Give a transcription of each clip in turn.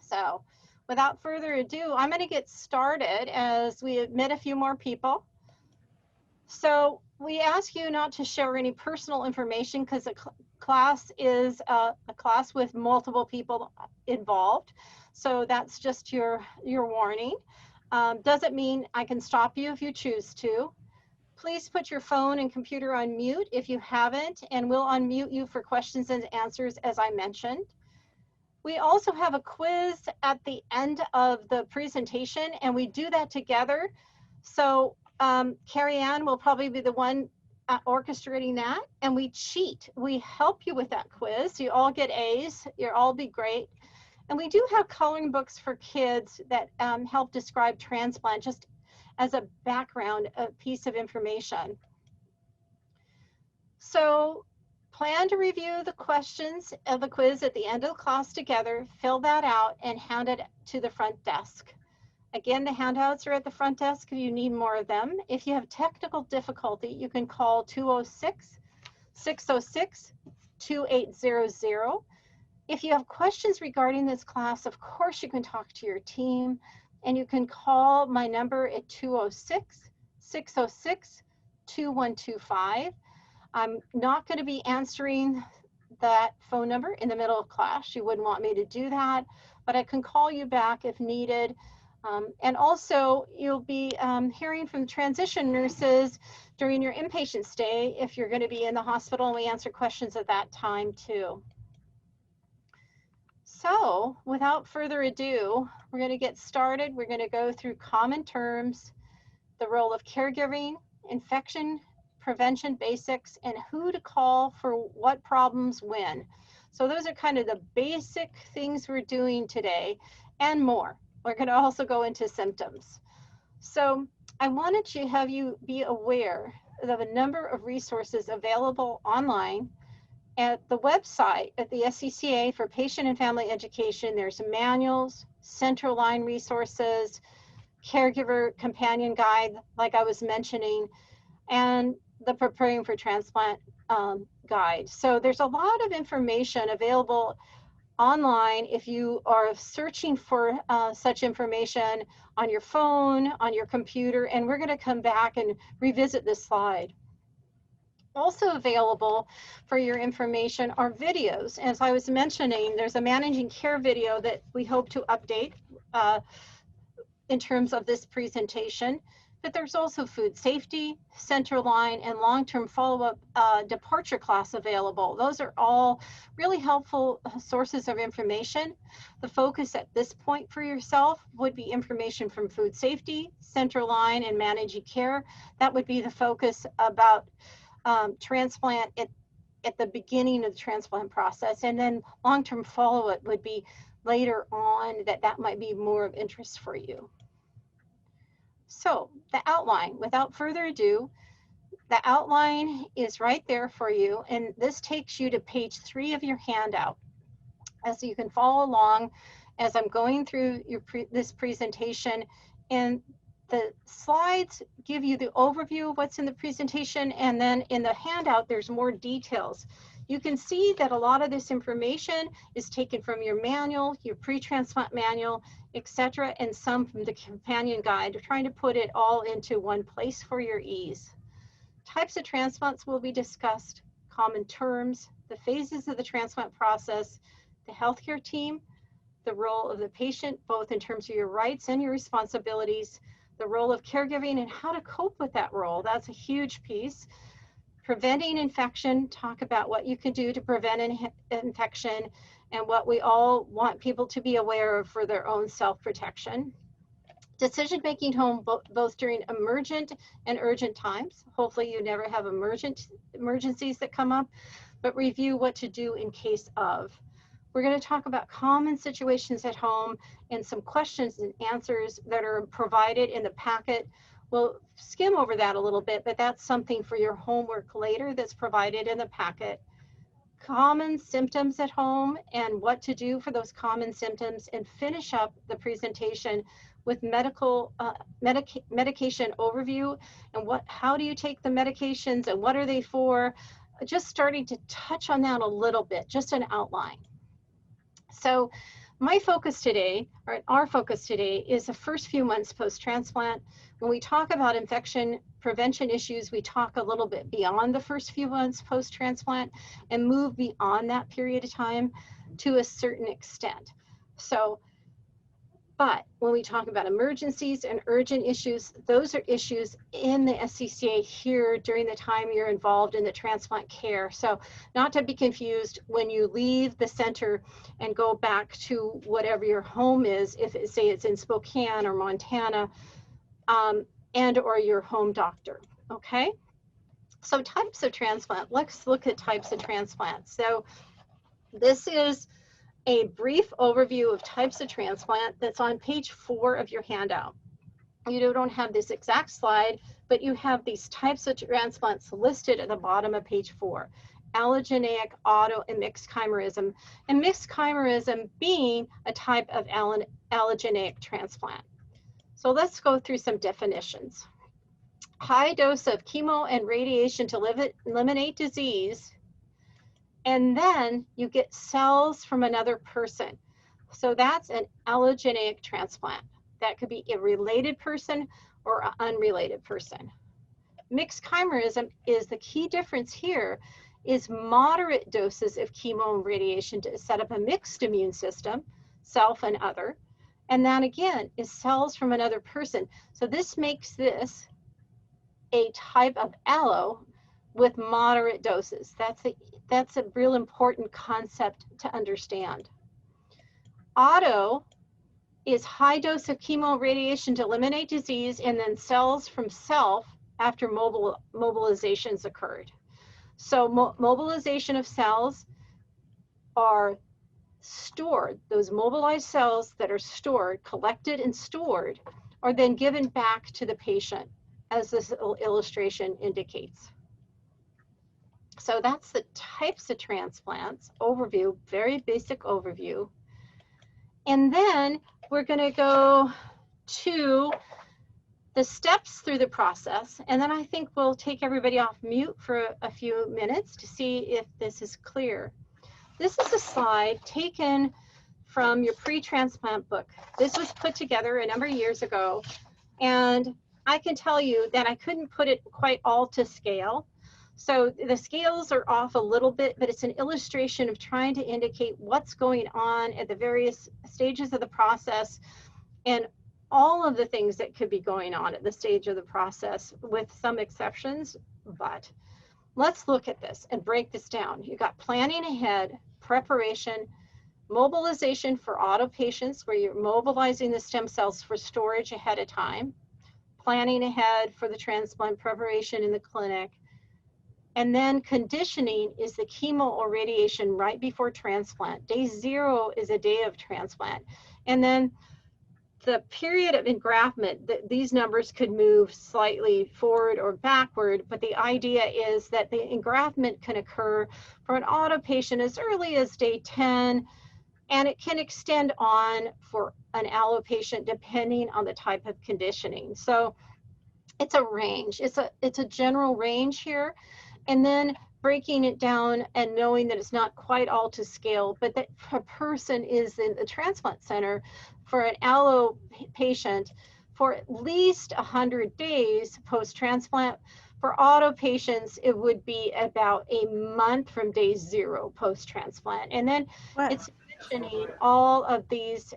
So without further ado, I'm going to get started as we admit a few more people. So we ask you not to share any personal information because a class is a class with multiple people involved. So that's just your warning. Doesn't mean I can stop you if you choose to. Please put your phone and computer on mute if you haven't, and we'll unmute you for questions and answers as I mentioned. We also have a quiz at the end of the presentation, and we do that together. So Carrie Ann will probably be the one orchestrating that, and we cheat. We help you with that quiz. You all get A's. You'll all be great. And we do have coloring books for kids that help describe transplant, just as a background, a piece of information. So plan to review the questions of the quiz at the end of the class together, fill that out, and hand it to the front desk. Again, the handouts are at the front desk if you need more of them. If you have technical difficulty, you can call 206-606-2800. If you have questions regarding this class, of course you can talk to your team, and you can call my number at 206-606-2125. I'm not going to be answering that phone number in the middle of class. You wouldn't want me to do that, but I can call you back if needed. And also, you'll be hearing from transition nurses during your inpatient stay if you're going to be in the hospital, and we answer questions at that time too. So without further ado, we're going to get started. We're going to go through common terms, the role of caregiving, infection prevention basics, and who to call for what problems when. So those are kind of the basic things we're doing today and more. We're going to also go into symptoms. So I wanted to have you be aware of a number of resources available online. At the website at the SCCA for patient and family education, there's manuals, central line resources, caregiver companion guide, like I was mentioning, and the preparing for transplant guide. So there's a lot of information available online if you are searching for such information on your phone, on your computer, and we're going to come back and revisit this slide. Also available for your information are videos. As I was mentioning, there's a managing care video that we hope to update in terms of this presentation, but there's also food safety, central line, and long-term follow-up departure class available. Those are all really helpful sources of information. The focus at this point for yourself would be information from food safety, central line, and managing care. That would be the focus about transplant at the beginning of the transplant process, and then long-term follow-up would be later on that might be more of interest for you. So the outline, without further ado, the outline is right there for you, and this takes you to page 3 of your handout. As you can follow along as I'm going through this presentation, and the slides give you the overview of what's in the presentation, and then in the handout there's more details. You can see that a lot of this information is taken from your manual, your pre-transplant manual, etc., and some from the companion guide. We're trying to put it all into one place for your ease. Types of transplants will be discussed, common terms, the phases of the transplant process, the healthcare team, the role of the patient, both in terms of your rights and your responsibilities, the role of caregiving and how to cope with that role. That's a huge piece. Preventing infection, talk about what you can do to prevent infection and what we all want people to be aware of for their own self-protection. Decision-making home, both during emergent and urgent times. Hopefully you never have emergencies that come up, but review what to do in case of. We're going to talk about common situations at home and some questions and answers that are provided in the packet. We'll skim over that a little bit, but that's something for your homework later that's provided in the packet. Common symptoms at home and what to do for those common symptoms, and finish up the presentation with medication overview and how do you take the medications and what are they for? Just starting to touch on that a little bit, just an outline. So My focus today, or our focus today, is the first few months post-transplant. When we talk about infection prevention issues, we talk a little bit beyond the first few months post-transplant and move beyond that period of time to a certain extent. So, but when we talk about emergencies and urgent issues, those are issues in the SCCA here during the time you're involved in the transplant care. So not to be confused when you leave the center and go back to whatever your home is, if it, say it's in Spokane or Montana, and or your home doctor, okay? So types of transplant, let's look at types of transplants. So this is a brief overview of types of transplant that's on page 4 of your handout. You don't have this exact slide, but you have these types of transplants listed at the bottom of page 4. Allogeneic, auto, and mixed chimerism. And mixed chimerism being a type of allogeneic transplant. So let's go through some definitions. High dose of chemo and radiation to eliminate disease, and then you get cells from another person. So that's an allogeneic transplant. That could be a related person or an unrelated person. Mixed chimerism is the key difference here is moderate doses of chemo and radiation to set up a mixed immune system, self and other. And that again is cells from another person. So this makes this a type of allo with moderate doses. That's a real important concept to understand. Auto is high dose of chemo radiation to eliminate disease and then cells from self after mobilizations occurred. So mobilization of cells are stored. Those mobilized cells that are stored, collected and stored, are then given back to the patient, as this illustration indicates. So that's the types of transplants overview, very basic overview. And then we're going to go to the steps through the process. And then I think we'll take everybody off mute for a few minutes to see if this is clear. This is a slide taken from your pre-transplant book. This was put together a number of years ago. And I can tell you that I couldn't put it quite all to scale. So the scales are off a little bit, but it's an illustration of trying to indicate what's going on at the various stages of the process and all of the things that could be going on at the stage of the process with some exceptions. But let's look at this and break this down. You got planning ahead, preparation, mobilization for auto patients where you're mobilizing the stem cells for storage ahead of time, planning ahead for the transplant preparation in the clinic. And then conditioning is the chemo or radiation right before transplant. Day 0 is a day of transplant. And then the period of engraftment, these numbers could move slightly forward or backward, but the idea is that the engraftment can occur for an auto patient as early as day 10, and it can extend on for an allo patient depending on the type of conditioning. So it's a range. It's a general range here. And then breaking it down and knowing that it's not quite all to scale, but that a person is in the transplant center for an allo patient for at least 100 days post-transplant. For auto patients, it would be about a month from day 0 post-transplant. And then it's mentioning all of these,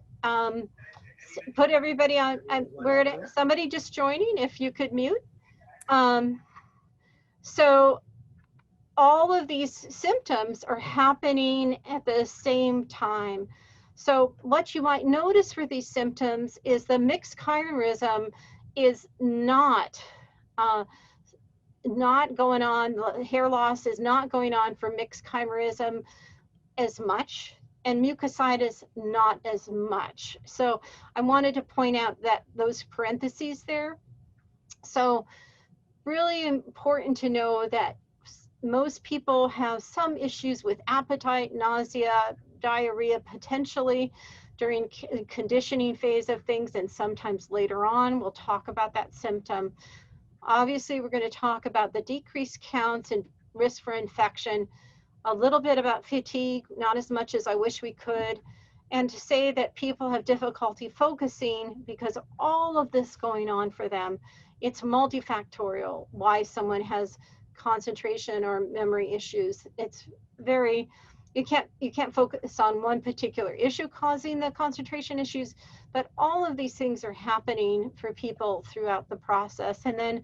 put everybody on, somebody just joining, if you could mute. So all of these symptoms are happening at the same time. So what you might notice for these symptoms is the mixed chimerism is not going on, hair loss is not going on for mixed chimerism as much, and mucositis not as much. So I wanted to point out that those parentheses there. So really important to know that most people have some issues with appetite, nausea, diarrhea potentially during conditioning phase of things, and sometimes later on we'll talk about that symptom. Obviously, we're going to talk about the decreased counts and risk for infection, a little bit about fatigue, not as much as I wish we could, And to say that people have difficulty focusing because of all of this going on for them, it's multifactorial why someone has concentration or memory issues. It's very, you can't focus on one particular issue causing the concentration issues, but all of these things are happening for people throughout the process. And then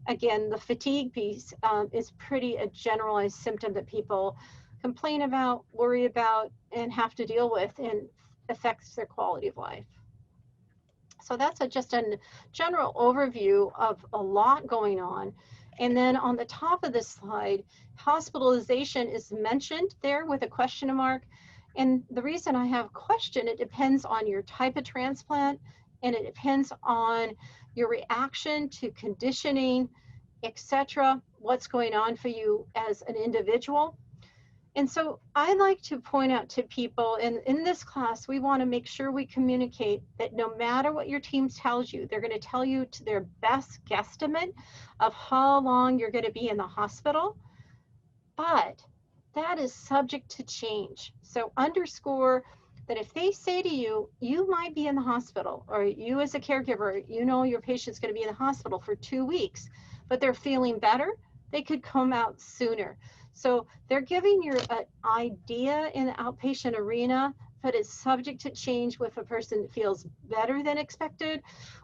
again, the fatigue piece is pretty a generalized symptom that people complain about, worry about, and have to deal with, and affects their quality of life. So that's just a general overview of a lot going on. And then on the top of this slide, hospitalization is mentioned there with a question mark. And the reason I have question, it depends on your type of transplant, and it depends on your reaction to conditioning, etc., what's going on for you as an individual. And so I like to point out to people, and in this class, we want to make sure we communicate that no matter what your team tells you, they're going to tell you to their best guesstimate of how long you're going to be in the hospital, but that is subject to change. So underscore that if they say to you, you might be in the hospital, or you as a caregiver, you know your patient's going to be in the hospital for 2 weeks, but they're feeling better, they could come out sooner. So they're giving you an idea in the outpatient arena, but it's subject to change if a person feels better than expected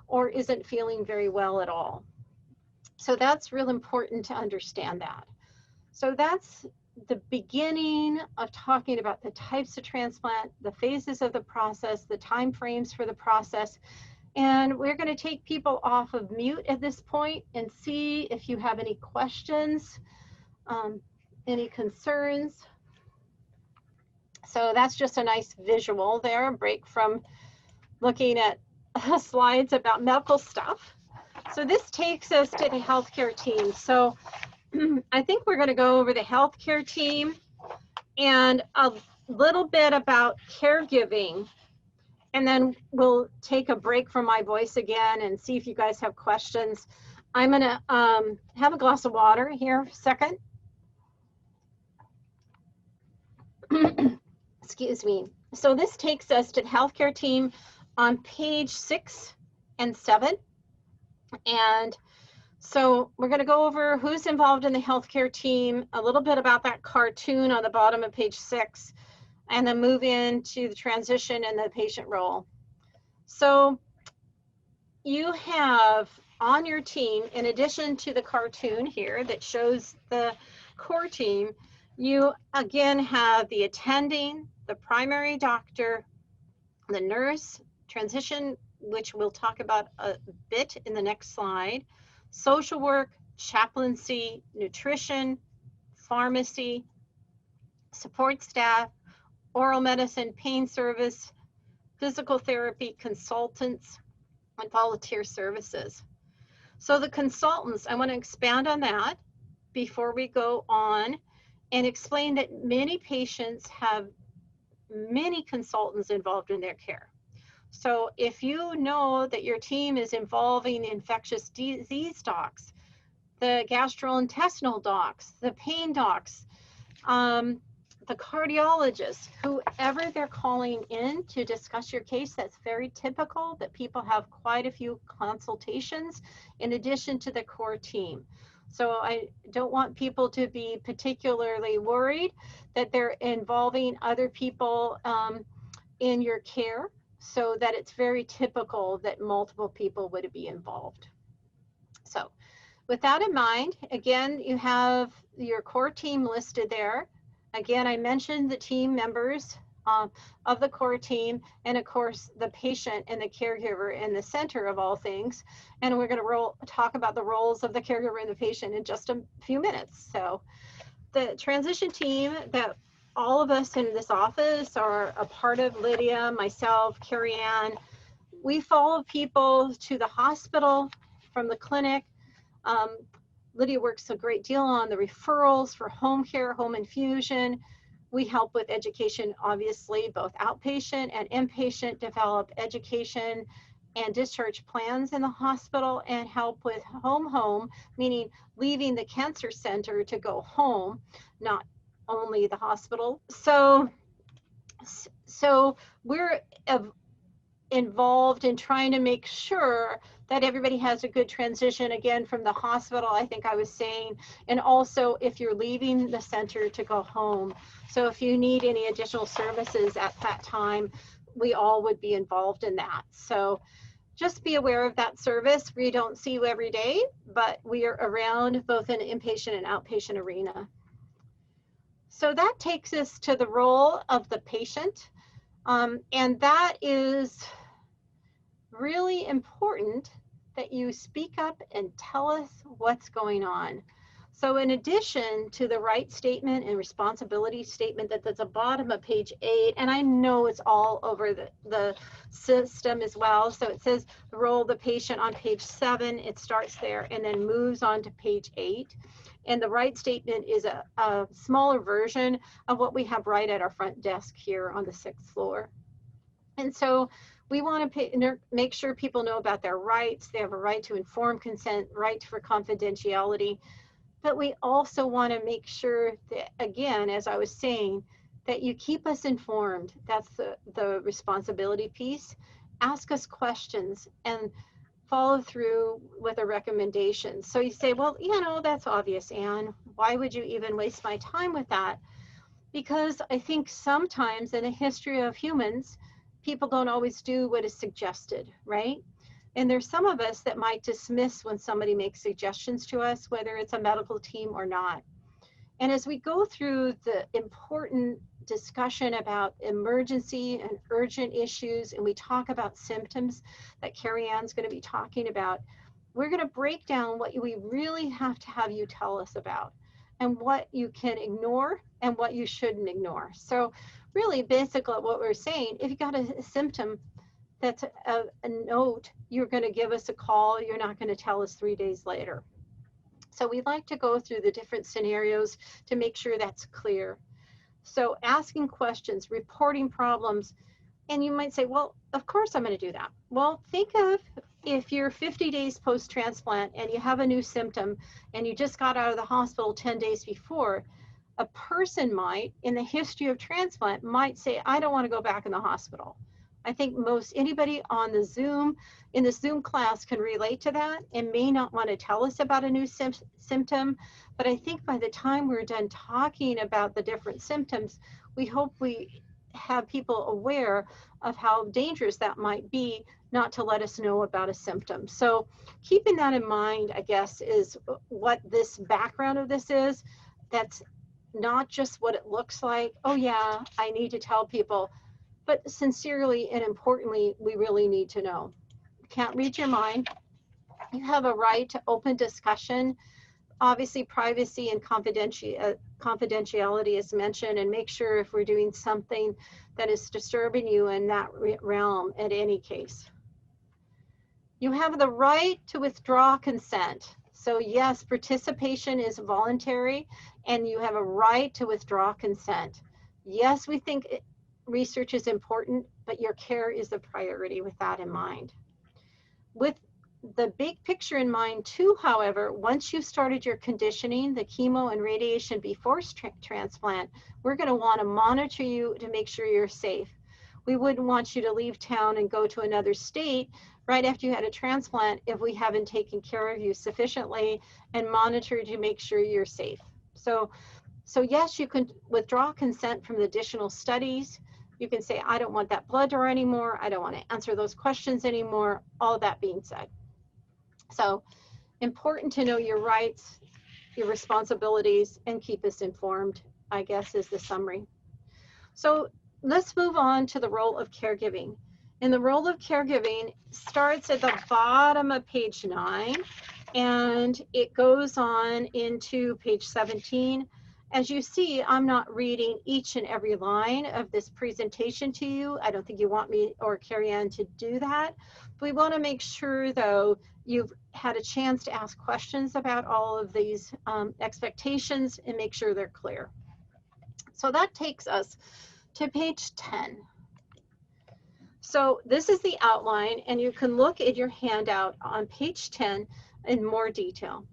or isn't feeling very well at all. So that's real important to understand that. So that's the beginning of talking about the types of transplant, the phases of the process, the time frames for the process. And we're going to take people off of mute at this point and see if you have any questions. Any concerns? So that's just a nice visual there, a break from looking at slides about medical stuff. So this takes us to the healthcare team. So I think we're going to go over the healthcare team and a little bit about caregiving. And then we'll take a break from my voice again and see if you guys have questions. I'm going to have a glass of water here for a second. Excuse me. So this takes us to the healthcare team on page 6 and 7. And so we're going to go over who's involved in the healthcare team, a little bit about that cartoon on the bottom of page 6, and then move into the transition and the patient role. So you have on your team, in addition to the cartoon here that shows the core team, you again have the attending, the primary doctor, the nurse, transition, which we'll talk about a bit in the next slide, social work, chaplaincy, nutrition, pharmacy, support staff, oral medicine, pain service, physical therapy, consultants, and volunteer services. So the consultants, I want to expand on that before we go on and explain that many patients have many consultants involved in their care. So if you know that your team is involving infectious disease docs, the gastrointestinal docs, the pain docs, the cardiologists, whoever they're calling in to discuss your case, that's very typical that people have quite a few consultations in addition to the core team. So I don't want people to be particularly worried that they're involving other people in your care, so that it's very typical that multiple people would be involved. So with that in mind, again, you have your core team listed there. Again, I mentioned the team members of the core team, and of course the patient and the caregiver in the center of all things. And we're going to talk about the roles of the caregiver and the patient in just a few minutes. So the transition team that all of us in this office are a part of, Lydia, myself, Carrie Ann, we follow people to the hospital from the clinic. Lydia works a great deal on the referrals for home care, home infusion. We help with education, obviously, both outpatient and inpatient, develop education and discharge plans in the hospital, and help with home, meaning leaving the cancer center to go home, not only the hospital. So So we're involved in trying to make sure that everybody has a good transition, again, from the hospital, I think I was saying, and also if you're leaving the center to go home. So if you need any additional services at that time, we all would be involved in that. So just be aware of that service. We don't see you every day, but we are around both in inpatient and outpatient arena. So that takes us to the role of the patient. And that is really important, that you speak up and tell us what's going on. So in addition to the right statement and responsibility statement that's at the bottom of page 8, and I know it's all over the system as well. So it says the role of the patient on page 7, it starts there and then moves on to page 8. And the right statement is a smaller version of what we have right at our front desk here on the 6th floor. And so we want to make sure people know about their rights. They have a right to informed consent, right for confidentiality. But we also want to make sure that, again, as I was saying, that you keep us informed. That's the responsibility piece. Ask us questions and follow through with a recommendation. So you say, well, you know, that's obvious, Anne. Why would you even waste my time with that? Because I think sometimes in a history of humans, people don't always do what is suggested, right? And there's some of us that might dismiss when somebody makes suggestions to us, whether it's a medical team or not. And as we go through the important discussion about emergency and urgent issues, and we talk about symptoms that Carrie Ann's going to be talking about, we're going to break down what we really have to have you tell us about, and what you can ignore and what you shouldn't ignore. So really, basically what we're saying, if you got a symptom that's a note, you're going to give us a call. You're not going to tell us 3 days later. So we like to go through the different scenarios to make sure that's clear. So asking questions, reporting problems, and you might say, well, of course I'm going to do that. Well, think of if you're 50 days post-transplant and you have a new symptom and you just got out of the hospital 10 days before, a person might, in the history of transplant, might say, I don't want to go back in the hospital. I think anybody on the Zoom, in the Zoom class, can relate to that and may not want to tell us about a new symptom. But I think by the time we're done talking about the different symptoms, we hope we have people aware of how dangerous that might be not to let us know about a symptom. So keeping that in mind, I guess, is what this background of this is. That's not just what it looks like. Oh yeah, I need to tell people. But sincerely and importantly, we really need to know. You can't read your mind. You have a right to open discussion. Obviously, privacy and confidentiality is mentioned, and make sure if we're doing something that is disturbing you in that realm at any case. You have the right to withdraw consent. So yes, participation is voluntary, and you have a right to withdraw consent. Yes, we think research is important, but your care is the priority with that in mind. With the big picture in mind too, however, once you've started your conditioning, the chemo and radiation before transplant, we're going to want to monitor you to make sure you're safe. We wouldn't want you to leave town and go to another state right after you had a transplant if we haven't taken care of you sufficiently and monitored to make sure you're safe. So yes, you can withdraw consent from the additional studies. You can say, I don't want that blood draw anymore. I don't want to answer those questions anymore. All that being said. So important to know your rights, your responsibilities, and keep us informed, I guess, is the summary. So let's move on to the role of caregiving. And the role of caregiving starts at the bottom of page 9, and it goes on into page 17. As you see, I'm not reading each and every line of this presentation to you. I don't think you want me or Carrie Ann to do that. We want to make sure, though, you've had a chance to ask questions about all of these expectations and make sure they're clear. So that takes us to page 10. So this is the outline, and you can look at your handout on page 10 in more detail.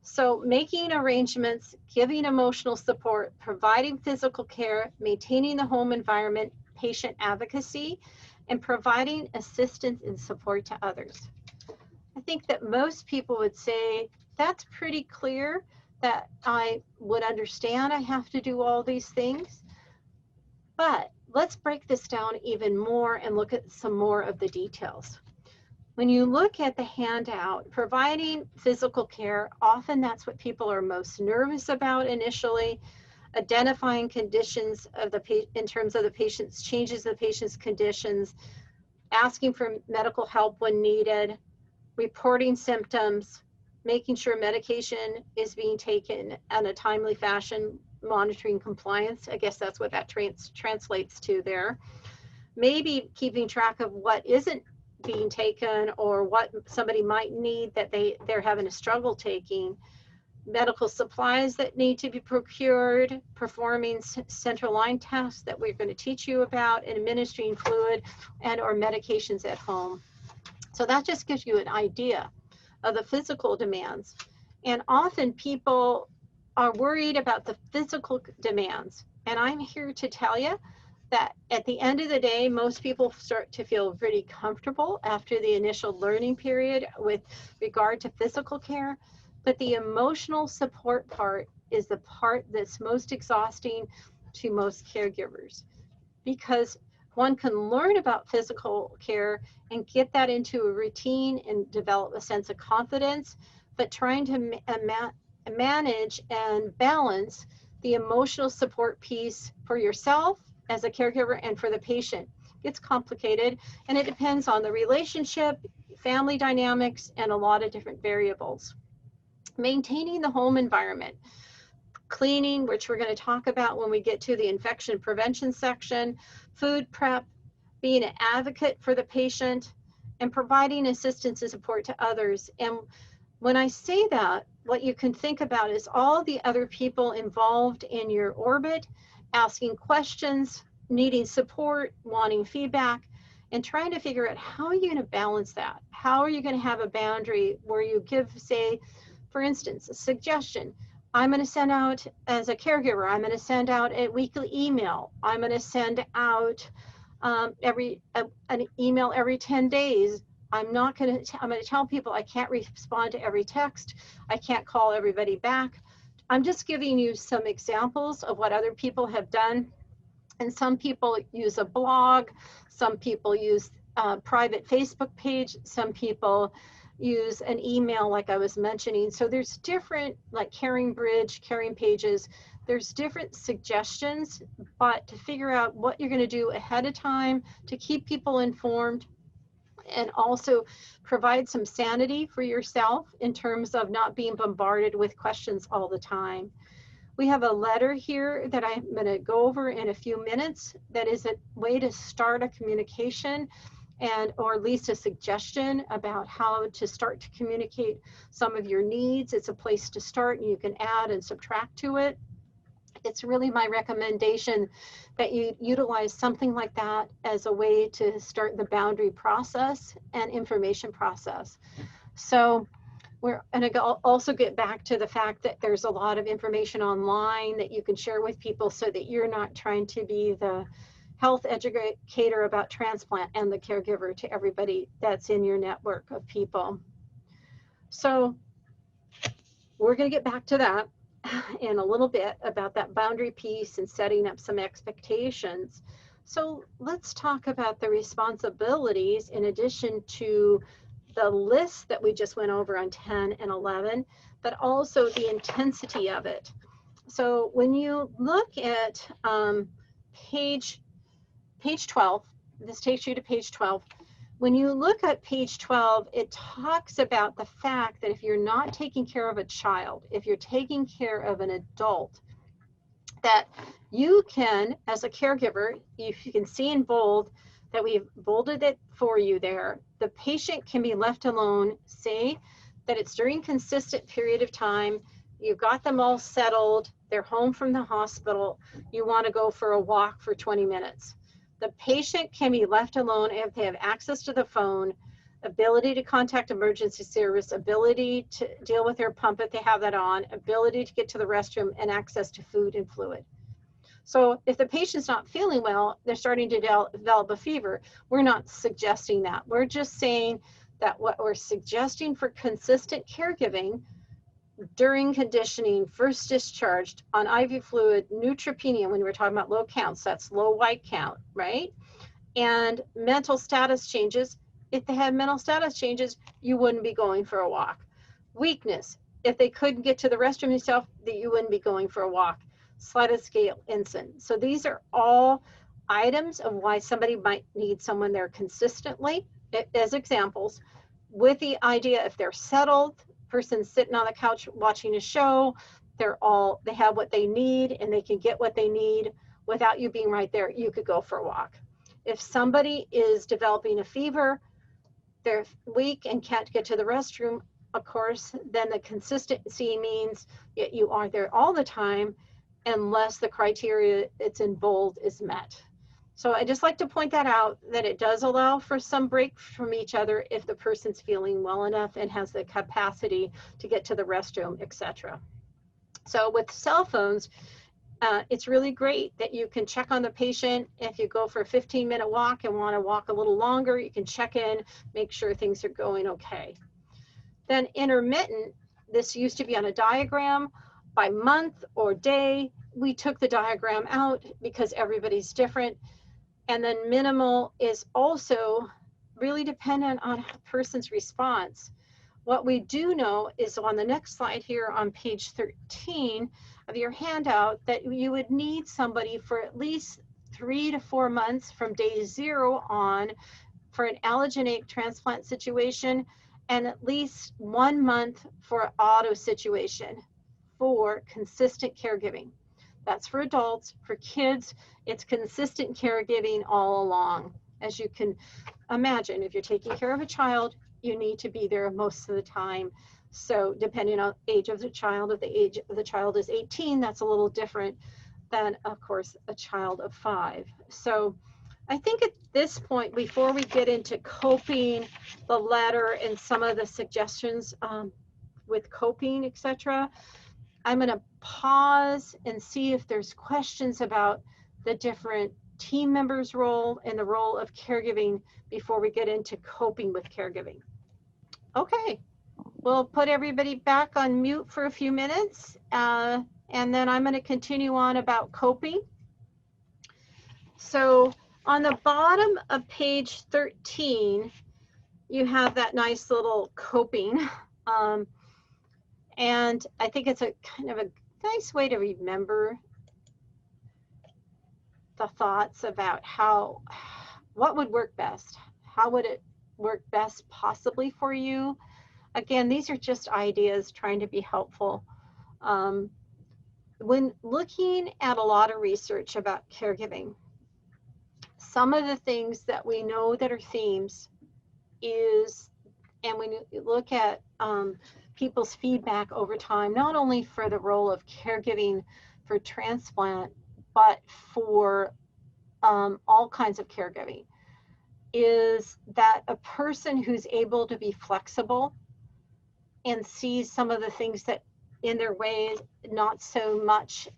So making arrangements, giving emotional support, providing physical care, maintaining the home environment, patient advocacy, and providing assistance and support to others. I think that most people would say that's pretty clear, that I would understand I have to do all these things. But let's break this down even more and look at some more of the details. When you look at the handout, providing physical care, often that's what people are most nervous about initially. Identifying conditions of in terms of the patient's changes in the patient's conditions, asking for medical help when needed, reporting symptoms, making sure medication is being taken in a timely fashion, monitoring compliance. I guess that's what that translates to there. Maybe keeping track of what isn't being taken or what somebody might need that they're having a struggle taking. Medical supplies that need to be procured, performing central line tests that we're going to teach you about, and administering fluid and or medications at home. So that just gives you an idea of the physical demands. And often people are worried about the physical demands. And I'm here to tell you that at the end of the day, most people start to feel pretty comfortable after the initial learning period with regard to physical care. But the emotional support part is the part that's most exhausting to most caregivers, because one can learn about physical care and get that into a routine and develop a sense of confidence, but trying to manage and balance the emotional support piece for yourself as a caregiver and for the patient. It's complicated, and it depends on the relationship, family dynamics, and a lot of different variables. Maintaining the home environment, cleaning, which we're going to talk about when we get to the infection prevention section, food prep, being an advocate for the patient, and providing assistance and support to others. And when I say that, what you can think about is all the other people involved in your orbit, asking questions, needing support, wanting feedback, and trying to figure out how are you going to balance that? How are you going to have a boundary where you give, say, for instance, a suggestion. I'm going to send out, as a caregiver, I'm going to send out a weekly email. I'm going to send out an email every 10 days. I'm going to tell people I can't respond to every text. I can't call everybody back. I'm just giving you some examples of what other people have done. And some people use a blog. Some people use a private Facebook page. Some people use an email like I was mentioning. So there's different, like Caring Bridge, Caring Pages, there's different suggestions, but to figure out what you're going to do ahead of time to keep people informed and also provide some sanity for yourself in terms of not being bombarded with questions all the time. We have a letter here that I'm going to go over in a few minutes that is a way to start a communication, and or at least a suggestion about how to start to communicate some of your needs. It's a place to start, and you can add and subtract to it. It's really my recommendation that you utilize something like that as a way to start the boundary process and information process. So we're going to also get back to the fact that there's a lot of information online that you can share with people so that you're not trying to be the health educator about transplant and the caregiver to everybody that's in your network of people. So we're going to get back to that in a little bit about that boundary piece and setting up some expectations. So let's talk about the responsibilities in addition to the list that we just went over on 10 and 11, but also the intensity of it. So when you look at page 12, this takes you to page 12. When you look at page 12, it talks about the fact that if you're not taking care of a child, if you're taking care of an adult, that you can, as a caregiver, if you can see in bold, that we've bolded it for you there, the patient can be left alone, say that it's during consistent period of time, you've got them all settled, they're home from the hospital, you want to go for a walk for 20 minutes. The patient can be left alone if they have access to the phone, ability to contact emergency service, ability to deal with their pump if they have that on, ability to get to the restroom, and access to food and fluid. So if the patient's not feeling well, they're starting to develop a fever, we're not suggesting that. We're just saying that what we're suggesting for consistent caregiving during conditioning, first discharged on IV fluid, neutropenia, when we're talking about low counts, that's low white count, right? And mental status changes. If they had mental status changes, you wouldn't be going for a walk. Weakness, if they couldn't get to the restroom themselves, that you wouldn't be going for a walk. Slided scale incident. So these are all items of why somebody might need someone there consistently, as examples, with the idea if they're settled, person sitting on the couch watching a show, they have what they need and they can get what they need without you being right there, you could go for a walk. If somebody is developing a fever, they're weak and can't get to the restroom, of course, then the consistency means that you aren't there all the time unless the criteria it's in bold is met. So I just like to point that out, that it does allow for some break from each other if the person's feeling well enough and has the capacity to get to the restroom, etc. So with cell phones, it's really great that you can check on the patient. If you go for a 15-minute walk and want to walk a little longer, you can check in, make sure things are going okay. Then intermittent, this used to be on a diagram by month or day. We took the diagram out because everybody's different. And then minimal is also really dependent on a person's response. What we do know is on the next slide here on page 13 of your handout that you would need somebody for at least 3 to 4 months from day 0 on for an allogeneic transplant situation, and at least 1 month for an auto situation for consistent caregiving. That's for adults. For kids, it's consistent caregiving all along. As you can imagine, if you're taking care of a child, you need to be there most of the time. So depending on age of the child, if the age of the child is 18, that's a little different than, of course, a child of 5. So I think at this point, before we get into coping, the letter and some of the suggestions with coping, etc., I'm going to pause and see if there's questions about the different team members' role and the role of caregiving before we get into coping with caregiving. Okay, we'll put everybody back on mute for a few minutes, and then I'm going to continue on about coping. So on the bottom of page 13, you have that nice little coping, and I think it's a kind of a nice way to remember the thoughts about what would work best. How would it work best possibly for you? Again, these are just ideas trying to be helpful. When looking at a lot of research about caregiving, some of the things that we know that are themes is, and when you look at people's feedback over time, not only for the role of caregiving for transplant, but for all kinds of caregiving, is that a person who's able to be flexible and sees some of the things that in their way, not so much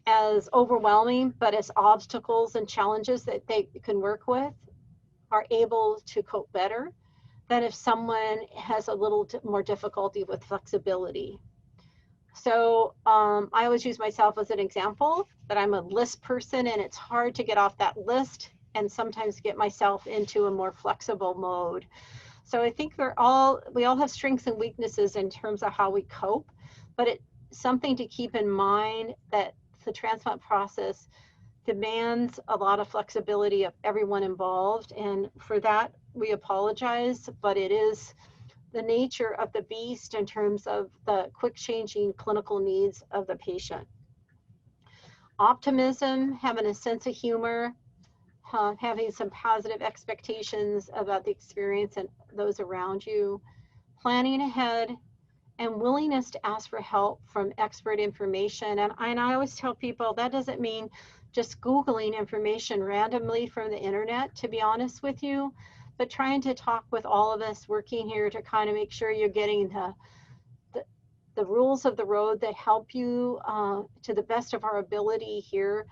as overwhelming, but as obstacles and challenges that they can work with, are able to cope better than if someone has a little more difficulty with flexibility. So I always use myself as an example that I'm a list person, and it's hard to get off that list and sometimes get myself into a more flexible mode. So I think we all have strengths and weaknesses in terms of how we cope, but it's something to keep in mind that the transplant process demands a lot of flexibility of everyone involved, and for that we apologize, but it is the nature of the beast in terms of the quick changing clinical needs of the patient. Optimism, having a sense of humor, having some positive expectations about the experience and those around you, planning ahead, and willingness to ask for help from expert information. And I always tell people that doesn't mean just Googling information randomly from the internet, to be honest with you, but trying to talk with all of us working here to kind of make sure you're getting the the rules of the road that help you to the best of our ability here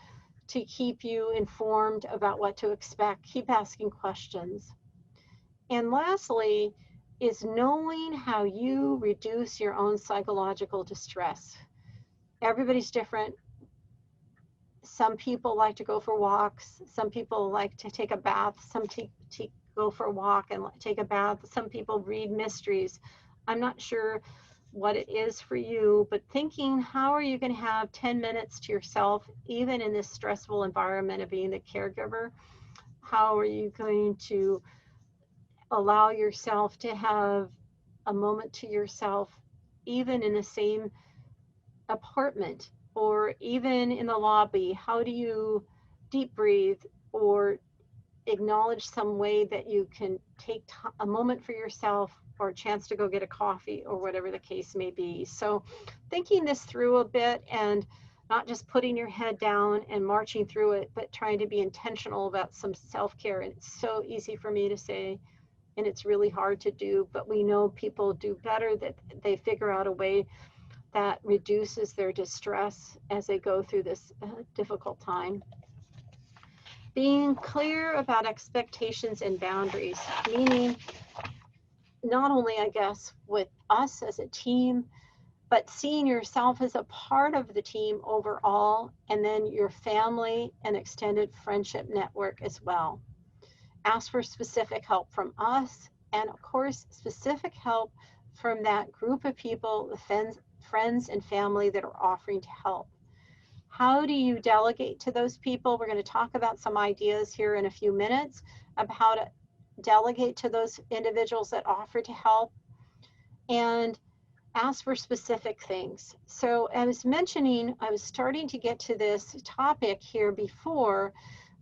to keep you informed about what to expect. Keep asking questions. And lastly, is knowing how you reduce your own psychological distress. Everybody's different. Some people like to go for walks. Some people like to take a bath. Some go for a walk and take a bath. Some people read mysteries. I'm not sure what it is for you, but thinking, how are you going to have 10 minutes to yourself, even in this stressful environment of being the caregiver? How are you going to allow yourself to have a moment to yourself, even in the same apartment or even in the lobby? How do you deep breathe or acknowledge some way that you can take a moment for yourself or a chance to go get a coffee or whatever the case may be? So thinking this through a bit and not just putting your head down and marching through it, but trying to be intentional about some self-care. And it's so easy for me to say, and it's really hard to do, but we know people do better, that they figure out a way that reduces their distress as they go through this difficult time. Being clear about expectations and boundaries, meaning not only, I guess, with us as a team, but seeing yourself as a part of the team overall, and then your family and extended friendship network as well. Ask for specific help from us, and of course, specific help from that group of people, the friends and family that are offering to help. How do you delegate to those people? We're going to talk about some ideas here in a few minutes of how to delegate to those individuals that offer to help, and ask for specific things. So I was mentioning, I was starting to get to this topic here before,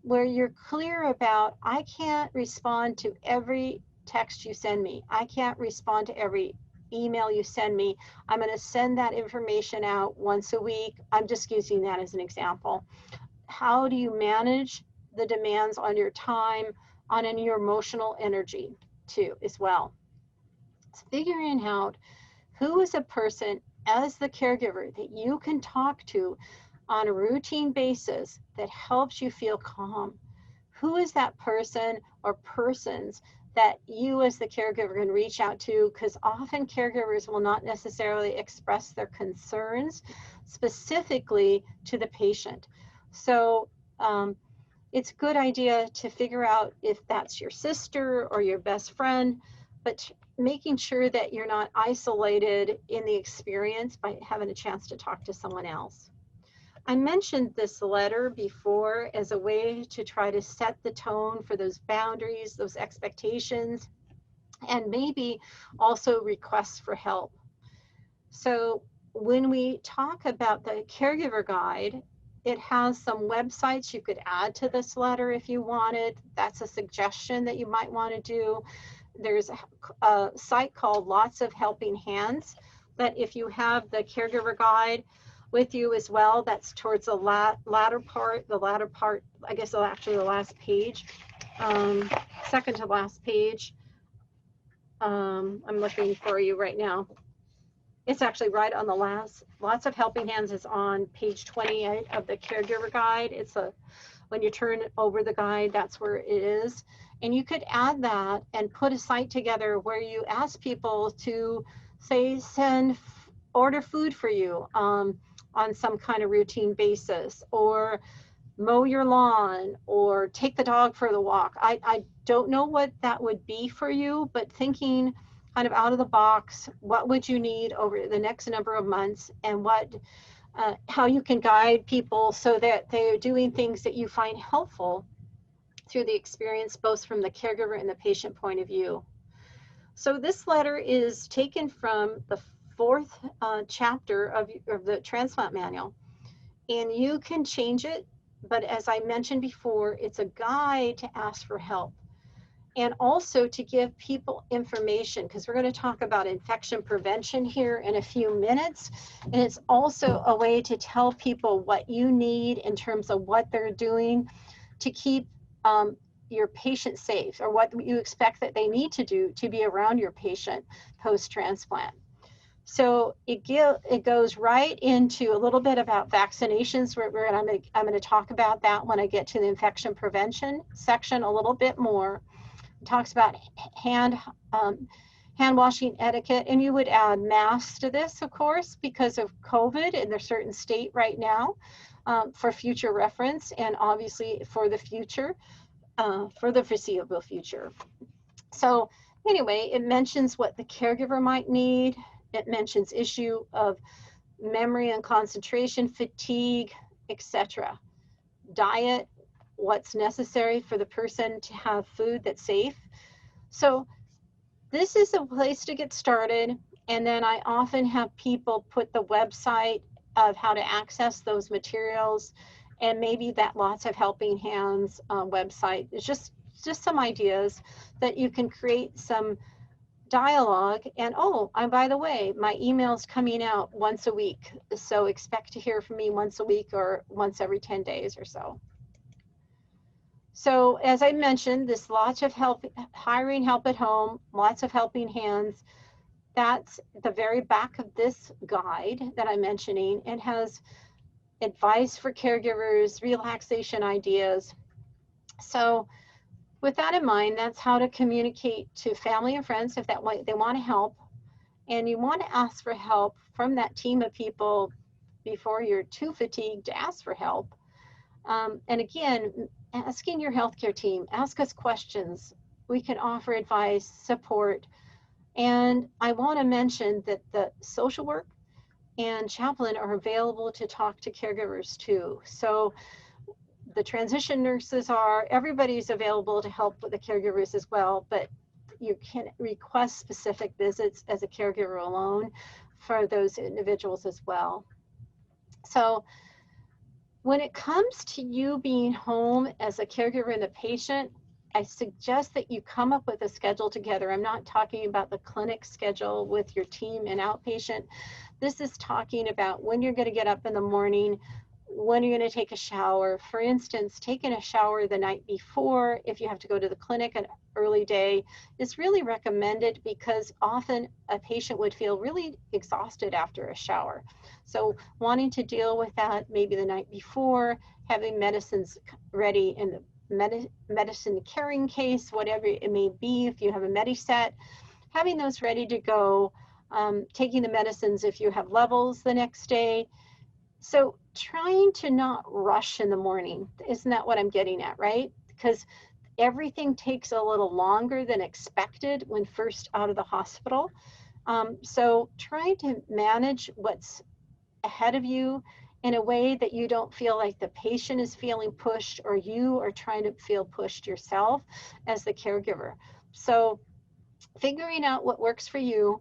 where you're clear about, I can't respond to every text you send me. I can't respond to every email you send me. I'm going to send that information out once a week. I'm just using that as an example. How do you manage the demands on your time, on your emotional energy too, as well? It's figuring out who is a person as the caregiver that you can talk to on a routine basis that helps you feel calm. Who is that person or persons that you as the caregiver can reach out to? Because often caregivers will not necessarily express their concerns specifically to the patient. So it's a good idea to figure out if that's your sister or your best friend, but making sure that you're not isolated in the experience by having a chance to talk to someone else. I mentioned this letter before as a way to try to set the tone for those boundaries, those expectations, and maybe also requests for help. So when we talk about the caregiver guide, it has some websites you could add to this letter if you wanted. That's a suggestion that you might want to do. There's a site called Lots of Helping Hands that if you have the caregiver guide with you as well, that's towards the latter part, I guess actually the last page, second to last page. I'm looking for you right now. It's actually right on the last. Lots of Helping Hands is on page 28 of the caregiver guide. It's when you turn over the guide, that's where it is. And you could add that and put a site together where you ask people to, say, order food for you on some kind of routine basis, or mow your lawn, or take the dog for the walk. I don't know what that would be for you, but thinking kind of out of the box, what would you need over the next number of months, and how you can guide people so that they're doing things that you find helpful through the experience, both from the caregiver and the patient point of view. So this letter is taken from the 4th chapter of the Transplant Manual, and you can change it, but as I mentioned before, it's a guide to ask for help, and also to give people information, because we're going to talk about infection prevention here in a few minutes, and it's also a way to tell people what you need in terms of what they're doing to keep your patient safe, or what you expect that they need to do to be around your patient post-transplant. So it goes right into a little bit about vaccinations. I'm going to talk about that when I get to the infection prevention section a little bit more. It talks about hand washing etiquette, and you would add masks to this, of course, because of COVID in a certain state right now, for future reference, and obviously for the future, for the foreseeable future. So anyway, it mentions what the caregiver might need. It mentions issue of memory and concentration, fatigue, etc. Diet, what's necessary for the person to have food that's safe. So this is a place to get started. And then I often have people put the website of how to access those materials, and maybe that Lots of Helping Hands website. It's just some ideas that you can create some dialogue. And by the way, my email's coming out once a week, so expect to hear from me once a week or once every 10 days or so. So as I mentioned, this Lots of Help, hiring help at home, Lots of Helping Hands, that's the very back of this guide that I'm mentioning. It has advice for caregivers, relaxation ideas. So with that in mind, that's how to communicate to family and friends if they want to help. And you want to ask for help from that team of people before you're too fatigued to ask for help. And again, asking your healthcare team, ask us questions. We can offer advice, support. And I want to mention that the social work and chaplain are available to talk to caregivers too. So the transition nurses everybody's available to help with the caregivers as well, but you can request specific visits as a caregiver alone for those individuals as well. So when it comes to you being home as a caregiver and a patient, I suggest that you come up with a schedule together. I'm not talking about the clinic schedule with your team and outpatient. This is talking about when you're going to get up in the morning, when you're going to take a shower. For instance, taking a shower the night before, if you have to go to the clinic an early day, is really recommended because often a patient would feel really exhausted after a shower. So wanting to deal with that maybe the night before, having medicines ready in the medicine carrying case, whatever it may be, if you have a Medi-Set, having those ready to go, taking the medicines if you have levels the next day. So trying to not rush in the morning, isn't that what I'm getting at, right? Because everything takes a little longer than expected when first out of the hospital. So trying to manage what's ahead of you in a way that you don't feel like the patient is feeling pushed or you are trying to feel pushed yourself as the caregiver. So figuring out what works for you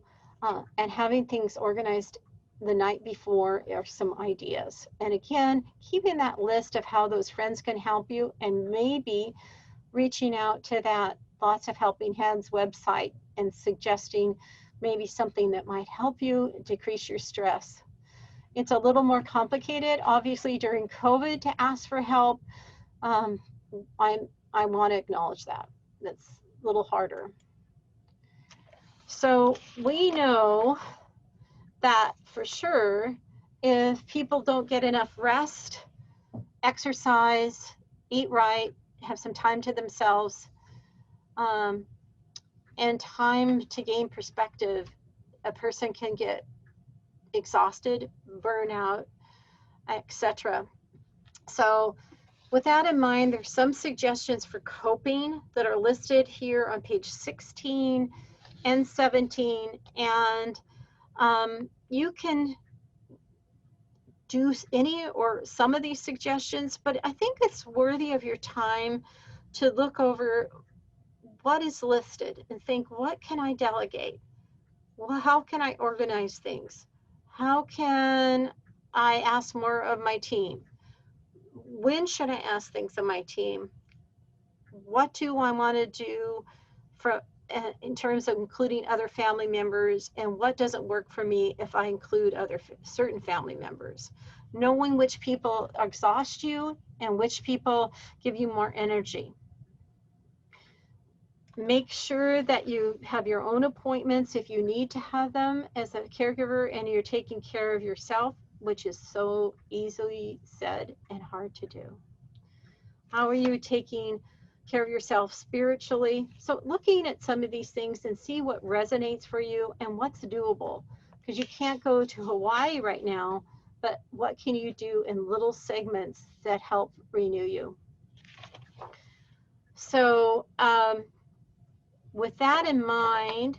and having things organized the night before are some ideas. And again, keeping that list of how those friends can help you, and maybe reaching out to that Lots of Helping Hands website and suggesting maybe something that might help you decrease your stress. It's a little more complicated, obviously, during COVID to ask for help. I want to acknowledge that. That's a little harder. So we know that for sure, if people don't get enough rest, exercise, eat right, have some time to themselves, and time to gain perspective, a person can get exhausted, burnout, etc. So with that in mind, there's some suggestions for coping that are listed here on page 16 and 17, and you can do any or some of these suggestions, but I think it's worthy of your time to look over what is listed and think, what can I delegate? Well, how can I organize things? How can I ask more of my team? When should I ask things of my team? What do I want to do in terms of including other family members, and what doesn't work for me if I include certain family members? Knowing which people exhaust you and which people give you more energy. Make sure that you have your own appointments if you need to have them as a caregiver and you're taking care of yourself, which is so easily said and hard to do. How are you taking care of yourself spiritually? So looking at some of these things and see what resonates for you and what's doable, because you can't go to Hawaii right now, but what can you do in little segments that help renew you? So with that in mind,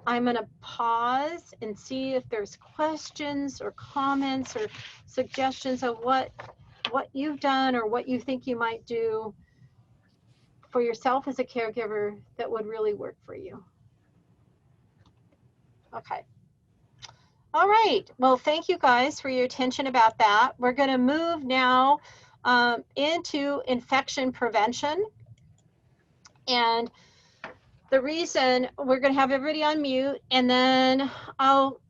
I'm going to pause and see if there's questions or comments or suggestions of what you've done or what you think you might do for yourself as a caregiver that would really work for you. Okay. All right. Well, thank you guys for your attention about that. We're going to move now into infection prevention. And the reason we're going to have everybody on mute, and then I'll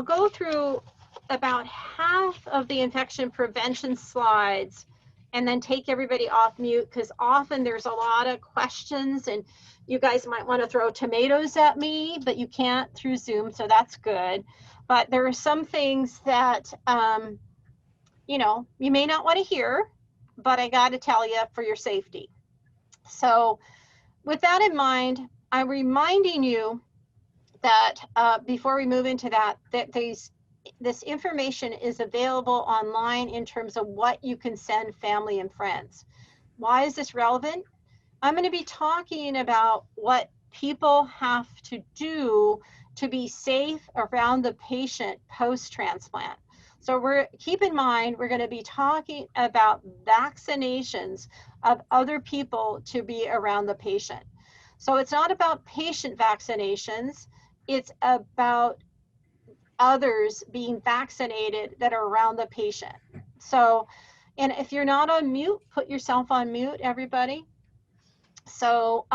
go through about half of the infection prevention slides and then take everybody off mute, because often there's a lot of questions and you guys might want to throw tomatoes at me, but you can't through Zoom, so that's good. But there are some things that, you know, you may not want to hear, but I got to tell you for your safety. So with that in mind, I'm reminding you that before we move into that, that this information is available online in terms of what you can send family and friends. Why is this relevant? I'm going to be talking about what people have to do to be safe around the patient post-transplant. So keep in mind, we're going to be talking about vaccinations of other people to be around the patient. So it's not about patient vaccinations, it's about others being vaccinated that are around the patient. So, and if you're not on mute, put yourself on mute, everybody. So,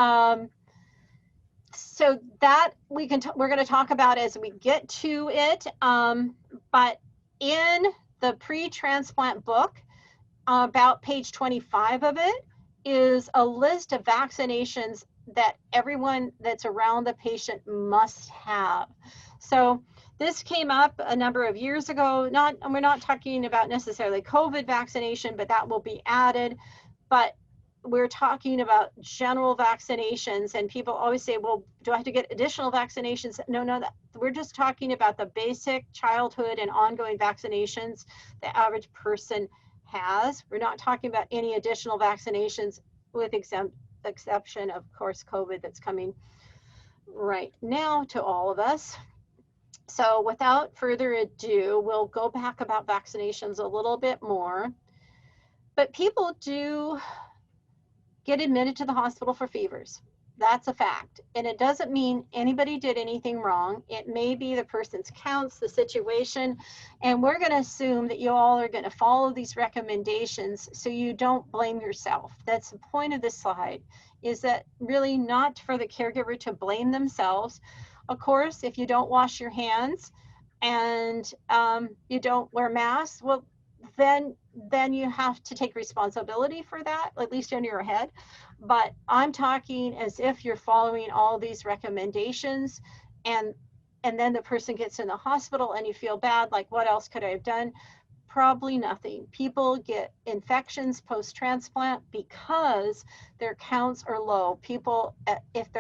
so that we're going to talk about as we get to it. But in the pre-transplant book, about page 25 of it is a list of vaccinations that everyone that's around the patient must have. So this came up a number of years ago. We're not talking about necessarily COVID vaccination, but that will be added. But we're talking about general vaccinations, and people always say, well, do I have to get additional vaccinations? No, we're just talking about the basic childhood and ongoing vaccinations the average person has. We're not talking about any additional vaccinations with exception, of course, COVID that's coming right now to all of us. So without further ado, we'll go back about vaccinations a little bit more. But people do get admitted to the hospital for fevers. That's a fact. And it doesn't mean anybody did anything wrong. It may be the person's counts, the situation, and we're going to assume that you all are going to follow these recommendations so you don't blame yourself. That's the point of this slide, is that really not for the caregiver to blame themselves. Of course, if you don't wash your hands and you don't wear masks, well, then you have to take responsibility for that, at least in your head. But I'm talking as if you're following all these recommendations, and then the person gets in the hospital and you feel bad, like, what else could I have done? Probably nothing. People get infections post-transplant because their counts are low. People, if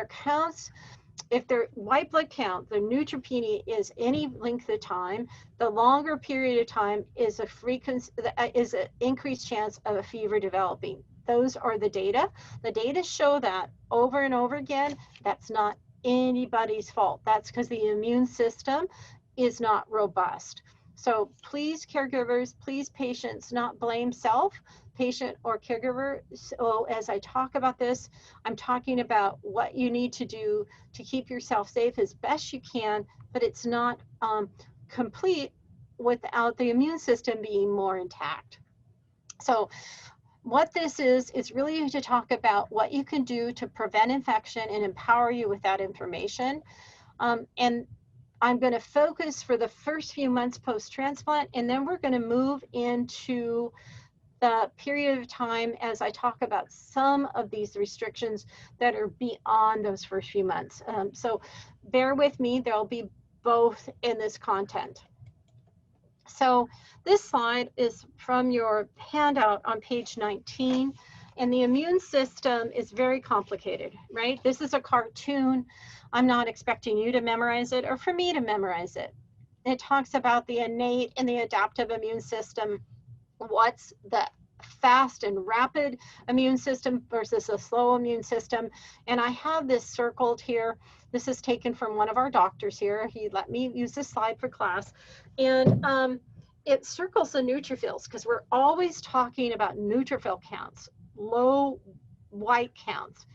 their white blood count, the neutropenia, is any length of time, the longer period of time is an increased chance of a fever developing. Those are the data. The data show that over and over again. That's not anybody's fault. That's because the immune system is not robust. So please, caregivers, please, patients, not blame self, patient or caregiver. So as I talk about this, I'm talking about what you need to do to keep yourself safe as best you can, but it's not complete without the immune system being more intact. So what this is really to talk about what you can do to prevent infection and empower you with that information. And I'm going to focus for the first few months post-transplant, and then we're going to move into the period of time as I talk about some of these restrictions that are beyond those first few months. So bear with me, there'll be both in this content. So this slide is from your handout on page 19, and the immune system is very complicated, right? This is a cartoon. I'm not expecting you to memorize it or for me to memorize it. It talks about the innate and the adaptive immune system. What's the fast and rapid immune system versus a slow immune system? And I have this circled here. This is taken from one of our doctors here. He let me use this slide for class. And it circles the neutrophils because we're always talking about neutrophil counts, low white counts.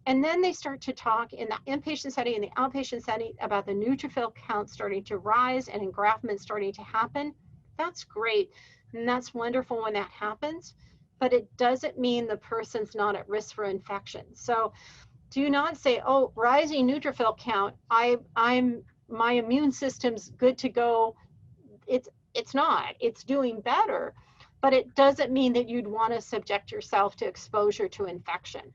And then they start to talk in the inpatient setting and the outpatient setting about the neutrophil count starting to rise and engraftment starting to happen. That's great. And that's wonderful when that happens, but it doesn't mean the person's not at risk for infection. So do not say, oh, rising neutrophil count, my immune system's good to go. It's not, it's doing better, but it doesn't mean that you'd want to subject yourself to exposure to infection.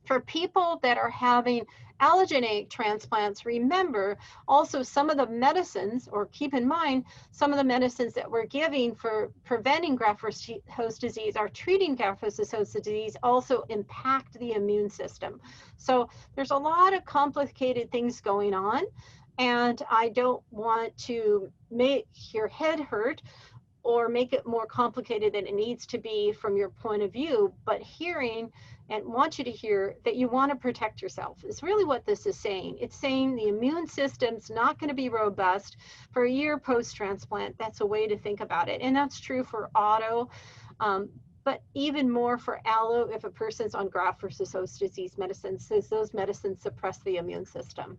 For people that are having allogeneic transplants, remember also some of the medicines, or keep in mind, some of the medicines that we're giving for preventing graft-versus-host disease or treating graft-versus-host disease also impact the immune system. So there's a lot of complicated things going on, and I don't want to make your head hurt or make it more complicated than it needs to be from your point of view, but hearing and want you to hear that you want to protect yourself is really what this is saying. It's saying the immune system's not going to be robust for a year post-transplant. That's a way to think about it. And that's true for auto, but even more for allo if a person's on graft-versus-host disease medicines, since those medicines suppress the immune system.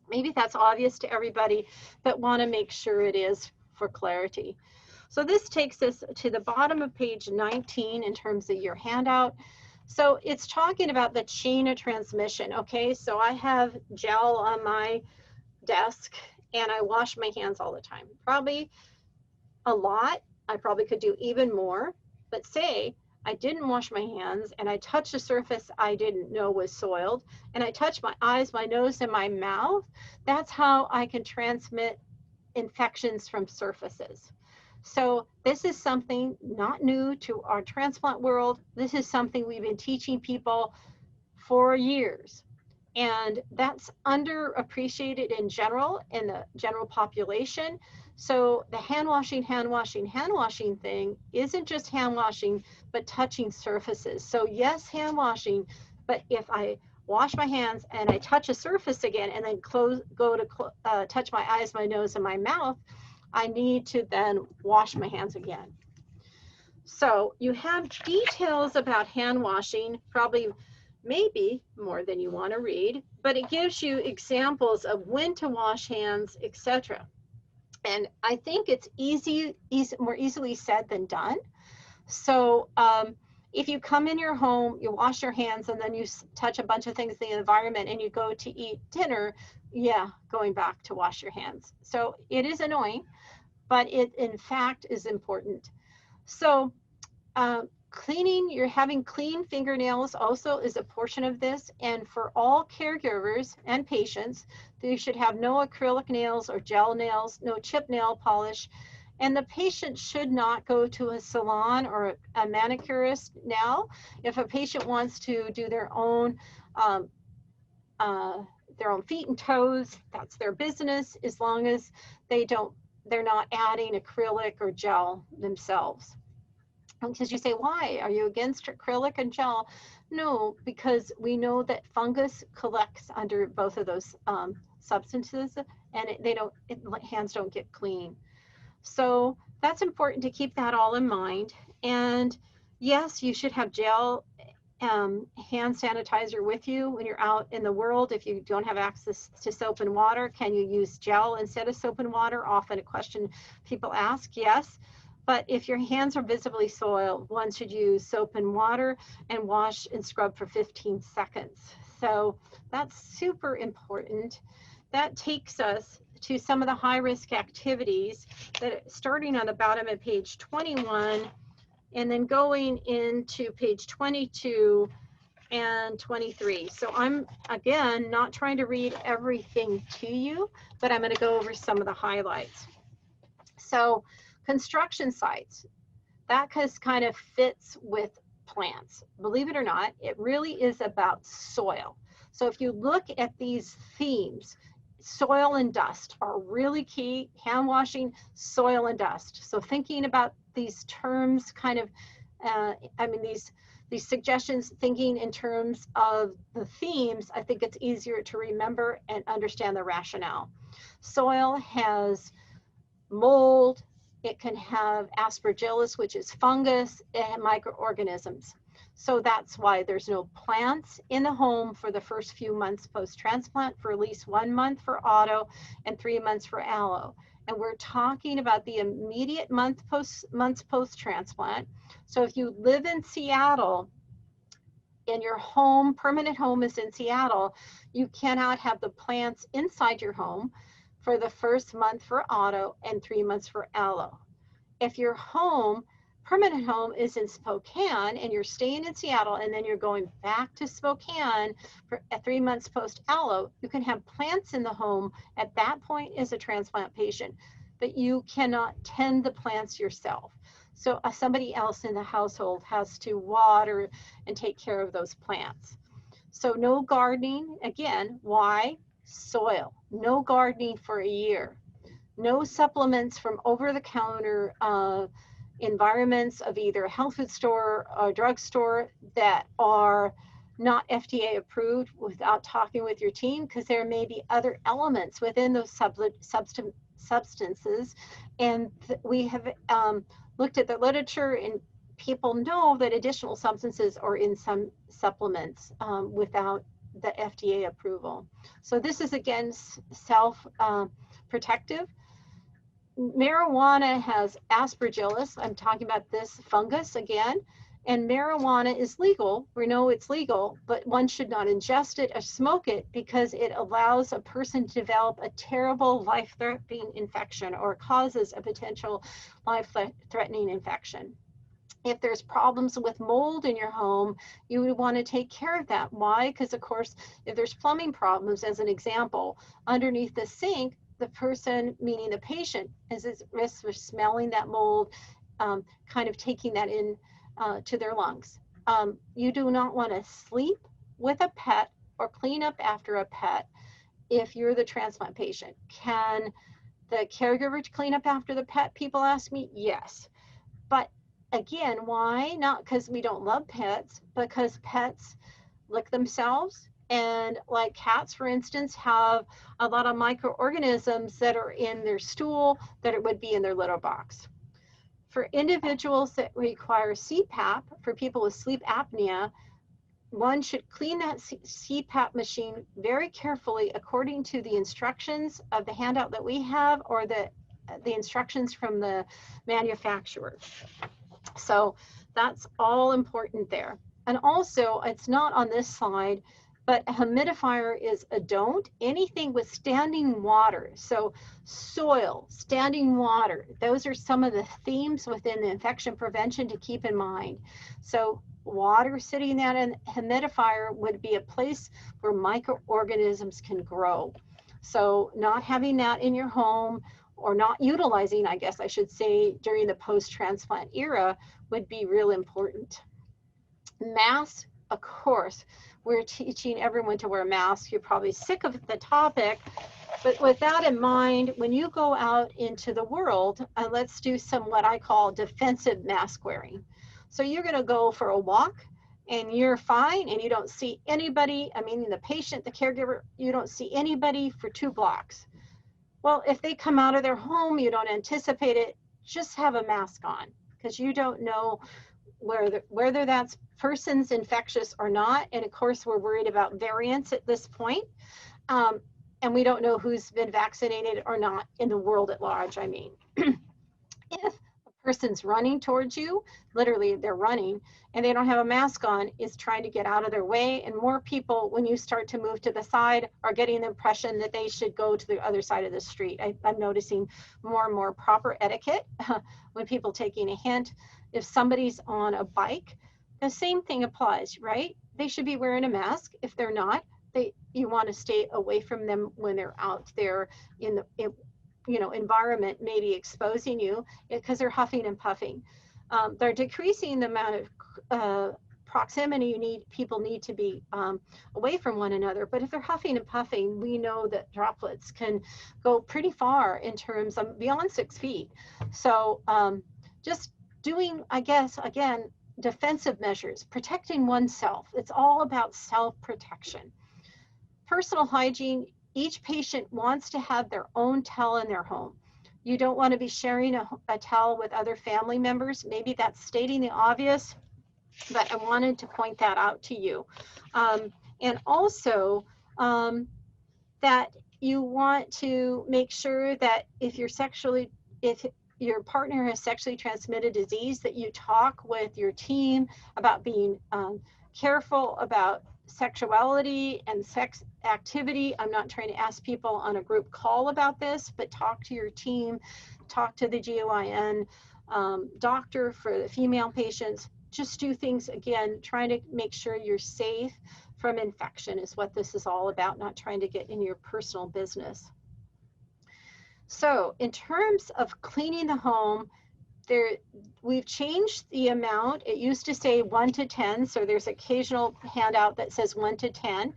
Maybe that's obvious to everybody, but want to make sure it is for clarity. So this takes us to the bottom of page 19 in terms of your handout. So it's talking about the chain of transmission. Okay, so I have gel on my desk and I wash my hands all the time. Probably a lot. I probably could do even more, but say I didn't wash my hands and I touched a surface I didn't know was soiled, and I touched my eyes, my nose, and my mouth. That's how I can transmit infections from surfaces. So this is something not new to our transplant world. This is something we've been teaching people for years. And that's underappreciated in general, in the general population. So the hand washing thing isn't just hand washing, but touching surfaces. So yes, hand washing, but if I wash my hands and I touch a surface again and then go to touch my eyes, my nose, and my mouth, I need to then wash my hands again. So you have details about hand washing, probably maybe more than you want to read, but it gives you examples of when to wash hands, etc. And I think it's more easily said than done. So if you come in your home, you wash your hands, and then you touch a bunch of things in the environment and you go to eat dinner, yeah, going back to wash your hands. So it is annoying, but it in fact is important. So having clean fingernails also is a portion of this. And for all caregivers and patients, they should have no acrylic nails or gel nails, no chip nail polish. And the patient should not go to a salon or a manicurist now. If a patient wants to do their own feet and toes, that's their business, as long as they're not adding acrylic or gel themselves. Because you say, why? Are you against acrylic and gel? No, because we know that fungus collects under both of those substances, and hands don't get clean. So that's important to keep that all in mind. And yes, you should have gel hand sanitizer with you when you're out in the world. If you don't have access to soap and water, can you use gel instead of soap and water? Often a question people ask, yes. But if your hands are visibly soiled, one should use soap and water and wash and scrub for 15 seconds. So that's super important. That takes us to some of the high-risk activities that, starting on the bottom of page 21, and then going into page 22 and 23. So I'm, again, not trying to read everything to you, but I'm going to go over some of the highlights. So construction sites, that kind of fits with plants. Believe it or not, it really is about soil. So if you look at these themes, soil and dust are really key. Hand washing, soil and dust. So thinking about these terms kind of, these suggestions, thinking in terms of the themes, I think it's easier to remember and understand the rationale. Soil has mold, it can have aspergillus, which is fungus, and microorganisms. So that's why there's no plants in the home for the first few months post-transplant, for at least 1 month for auto and 3 months for allo. And we're talking about the immediate months post-transplant. So if you live in Seattle, and your home, permanent home is in Seattle, you cannot have the plants inside your home for the first month for auto and 3 months for allo. If your home, permanent home, is in Spokane and you're staying in Seattle and then you're going back to Spokane for 3 months post allo, you can have plants in the home at that point as a transplant patient, but you cannot tend the plants yourself. So somebody else in the household has to water and take care of those plants. So no gardening, again, why? Soil. No gardening for a year. No supplements from over-the-counter environments of either a health food store or drugstore that are not FDA approved without talking with your team, because there may be other elements within those substances. And we have looked at the literature, and people know that additional substances are in some supplements without the FDA approval. So this is, again, self-protective. Marijuana has aspergillus. I'm talking about this fungus again. And marijuana is legal. We know it's legal, but one should not ingest it or smoke it because it allows a person to develop a terrible life-threatening infection or causes a potential life-threatening infection. If there's problems with mold in your home, you would want to take care of that. Why? Because, of course, if there's plumbing problems, as an example, underneath the sink, the person, meaning the patient, is at risk of smelling that mold, kind of taking that in to their lungs. You do not want to sleep with a pet or clean up after a pet if you're the transplant patient. Can the caregiver clean up after the pet? People ask me, yes. But again, why? Not because we don't love pets, because pets lick themselves. And like cats, for instance, have a lot of microorganisms that are in their stool that it would be in their litter box. For individuals that require Cpap, for people with sleep apnea, one should clean that Cpap machine very carefully according to the instructions of the handout that we have or the instructions from the manufacturer. So that's all important there. And also, it's not on this slide, but a humidifier is a don't. Anything with standing water, so soil, standing water, those are some of the themes within the infection prevention to keep in mind. So water sitting in that humidifier would be a place where microorganisms can grow. So not having that in your home, or not utilizing, I guess I should say, during the post-transplant era would be real important. Masks, of course, we're teaching everyone to wear masks. You're probably sick of the topic, but with that in mind, when you go out into the world, let's do some what I call defensive mask wearing. So you're going to go for a walk and you're fine and you don't see anybody, I mean the patient, the caregiver, you don't see anybody for 2 blocks. Well, if they come out of their home, you don't anticipate it, just have a mask on, because you don't know whether that person's infectious or not. And of course, we're worried about variants at this point. And we don't know who's been vaccinated or not in the world at large, I mean. If a person's running towards you, literally they're running, and they don't have a mask on, is trying to get out of their way. And more people, when you start to move to the side, are getting the impression that they should go to the other side of the street. I'm noticing more and more proper etiquette when people taking a hint. If somebody's on a bike, the same thing applies, right? They should be wearing a mask. If they're not, you want to stay away from them when they're out there in the environment, maybe exposing you, because they're huffing and puffing. They're decreasing the amount of proximity people need to be away from one another. But if they're huffing and puffing, we know that droplets can go pretty far in terms of beyond 6 feet. So just doing, I guess, again, defensive measures, protecting oneself. It's all about self-protection. Personal hygiene. Each patient wants to have their own towel in their home. You don't want to be sharing a towel with other family members. Maybe that's stating the obvious, but I wanted to point that out to you. And also that you want to make sure that if your partner has sexually transmitted disease, that you talk with your team about being careful about sexuality and sex activity. I'm not trying to ask people on a group call about this, but talk to your team, talk to the GYN doctor for the female patients. Just do things, again, trying to make sure you're safe from infection is what this is all about, not trying to get in your personal business. So in terms of cleaning the home, we've changed the amount. It used to say 1 to 10, so there's occasional handout that says 1 to 10,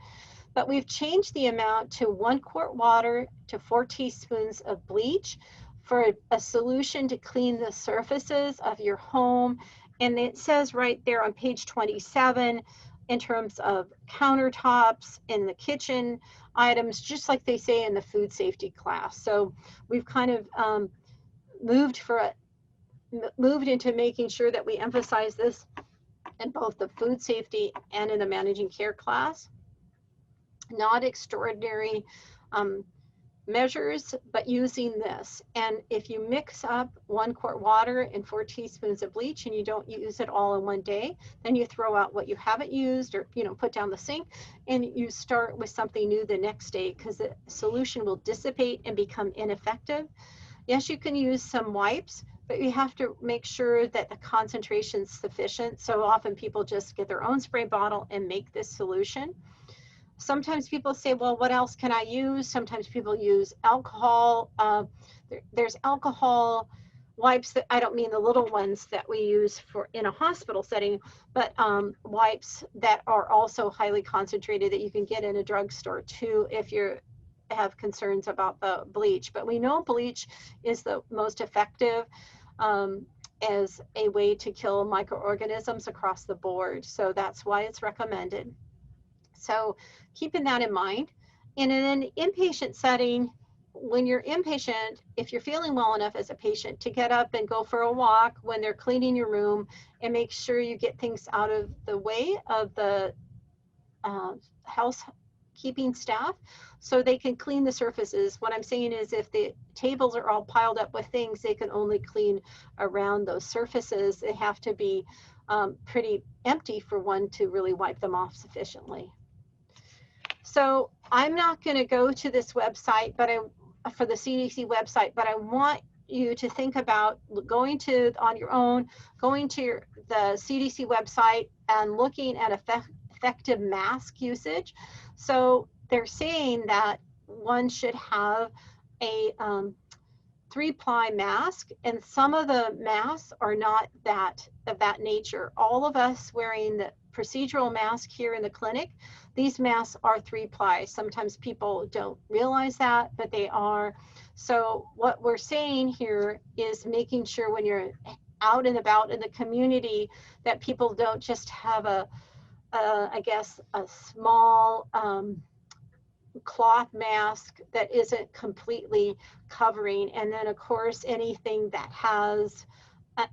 but we've changed the amount to 1 quart water to 4 teaspoons of bleach for a solution to clean the surfaces of your home. And it says right there on page 27, in terms of countertops in the kitchen items, just like they say in the food safety class. So we've kind of moved into making sure that we emphasize this in both the food safety and in the managing care class. Not extraordinary measures, but using this. And if you mix up 1 quart water and 4 teaspoons of bleach and you don't use it all in one day, then you throw out what you haven't used, or put down the sink, and you start with something new the next day, because the solution will dissipate and become ineffective. Yes, you can use some wipes, but you have to make sure that the concentration is sufficient. So often people just get their own spray bottle and make this solution. Sometimes people say, well, what else can I use? Sometimes people use alcohol. There's alcohol wipes that, I don't mean the little ones that we use for in a hospital setting, but wipes that are also highly concentrated that you can get in a drugstore too if you have concerns about the bleach. But we know bleach is the most effective as a way to kill microorganisms across the board. So that's why it's recommended. So keeping that in mind. And in an inpatient setting, when you're inpatient, if you're feeling well enough as a patient to get up and go for a walk when they're cleaning your room, and make sure you get things out of the way of the housekeeping staff so they can clean the surfaces. What I'm saying is if the tables are all piled up with things, they can only clean around those surfaces. They have to be pretty empty for one to really wipe them off sufficiently. So I'm not going to go to this website, but for the CDC website, but I want you to think about going to, on your own, going to the CDC website and looking at effective mask usage. So they're saying that one should have a 3-ply mask, and some of the masks are not of that nature. All of us wearing the procedural mask here in the clinic, these masks are 3-ply. Sometimes people don't realize that, but they are. So what we're saying here is making sure when you're out and about in the community that people don't just have I guess, a small cloth mask that isn't completely covering. And then of course, anything that has,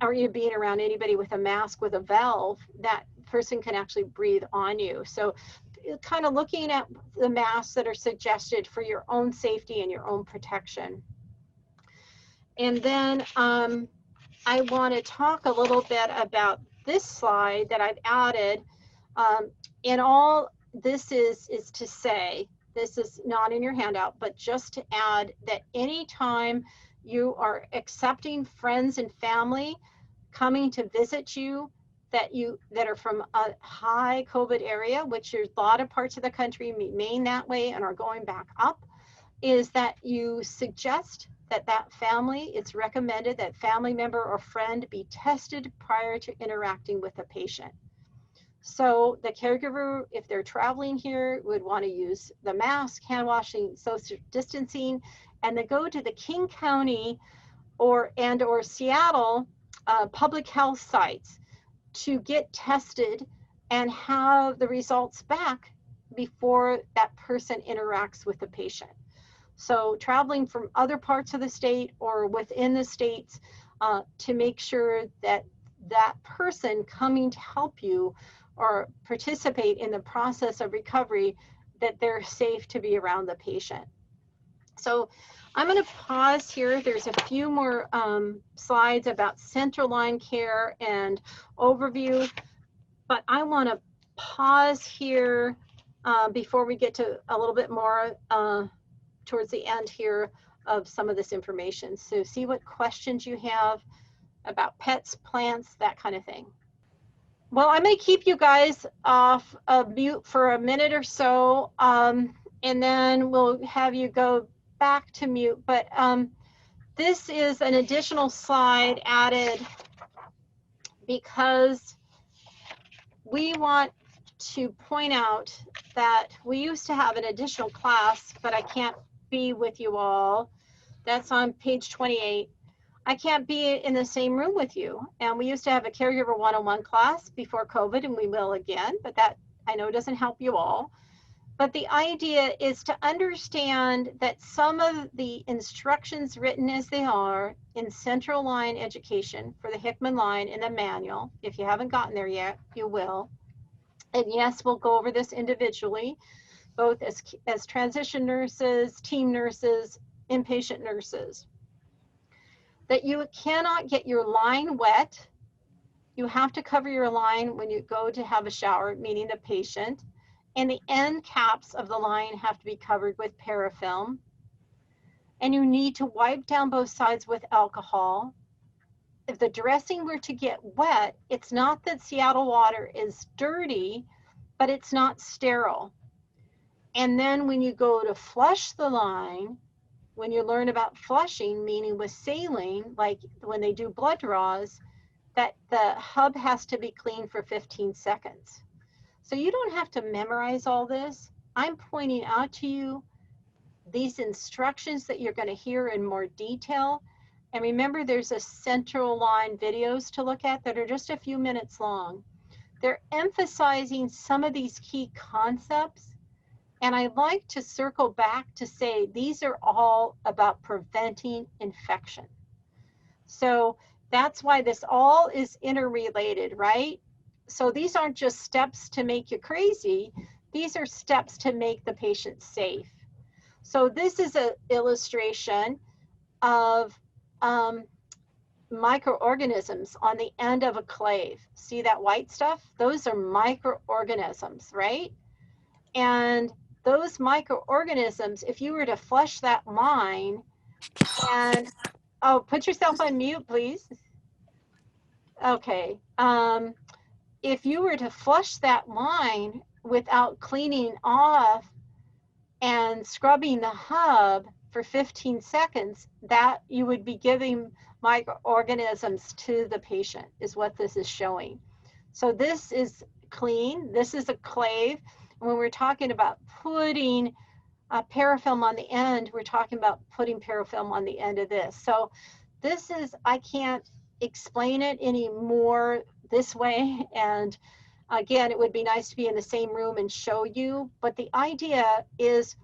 or you're being around anybody with a mask with a valve, that person can actually breathe on you. So kind of looking at the masks that are suggested for your own safety and your own protection. And then I want to talk a little bit about this slide that I've added. In all, this is to say, this is not in your handout, but just to add that anytime you are accepting friends and family coming to visit you that are from a high COVID area, which there's a lot of parts of the country remain that way and are going back up, is that you suggest that family, it's recommended that family member or friend be tested prior to interacting with the patient. So the caregiver, if they're traveling here, would want to use the mask, hand washing, social distancing, and they go to the King County or Seattle public health sites to get tested and have the results back before that person interacts with the patient. So traveling from other parts of the state or within the states to make sure that that person coming to help you or participate in the process of recovery, that they're safe to be around the patient. So I'm going to pause here. There's a few more slides about central line care and overview, but I want to pause here before we get to a little bit more towards the end here of some of this information. So see what questions you have about pets, plants, that kind of thing. Well, I'm going to keep you guys off of mute for a minute or so, and then we'll have you go back to mute. But this is an additional slide added because we want to point out that we used to have an additional class, but I can't be with you all. That's on page 28. I can't be in the same room with you. And we used to have a caregiver one-on-one class before COVID, and we will again, but that I know doesn't help you all. But the idea is to understand that some of the instructions written as they are in central line education for the Hickman line in the manual, if you haven't gotten there yet, you will. And yes, we'll go over this individually, both as transition nurses, team nurses, inpatient nurses. That you cannot get your line wet. You have to cover your line when you go to have a shower, meaning the patient. And the end caps of the line have to be covered with parafilm. And you need to wipe down both sides with alcohol. If the dressing were to get wet, it's not that Seattle water is dirty, but it's not sterile. And then when you go to flush the line, when you learn about flushing, meaning with saline, like when they do blood draws, that the hub has to be clean for 15 seconds. So you don't have to memorize all this. I'm pointing out to you these instructions that you're going to hear in more detail. And remember, there's a central line videos to look at that are just a few minutes long. They're emphasizing some of these key concepts. And I like to circle back to say these are all about preventing infection. So that's why this all is interrelated, right? So these aren't just steps to make you crazy. These are steps to make the patient safe. So this is an illustration of microorganisms on the end of a clave. See that white stuff? Those are microorganisms, right? And those microorganisms, if you were to flush that line and, oh, put yourself on mute, please. Okay. If you were to flush that line without cleaning off and scrubbing the hub for 15 seconds, that you would be giving microorganisms to the patient, is what this is showing. So this is clean. This is a clave. When we're talking about putting parafilm on the end, we're talking about putting parafilm on the end of this. So this is, I can't explain it any more this way. And again, it would be nice to be in the same room and show you. But the idea is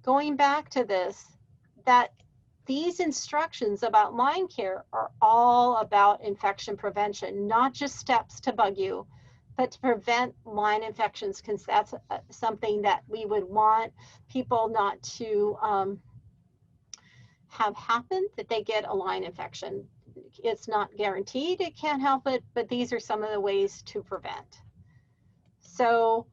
going back to this, that these instructions about line care are all about infection prevention, not just steps to bug you, but to prevent line infections, because that's something that we would want people not to have happen, that they get a line infection. it's not guaranteed it can't help it, but these are some of the ways to prevent. So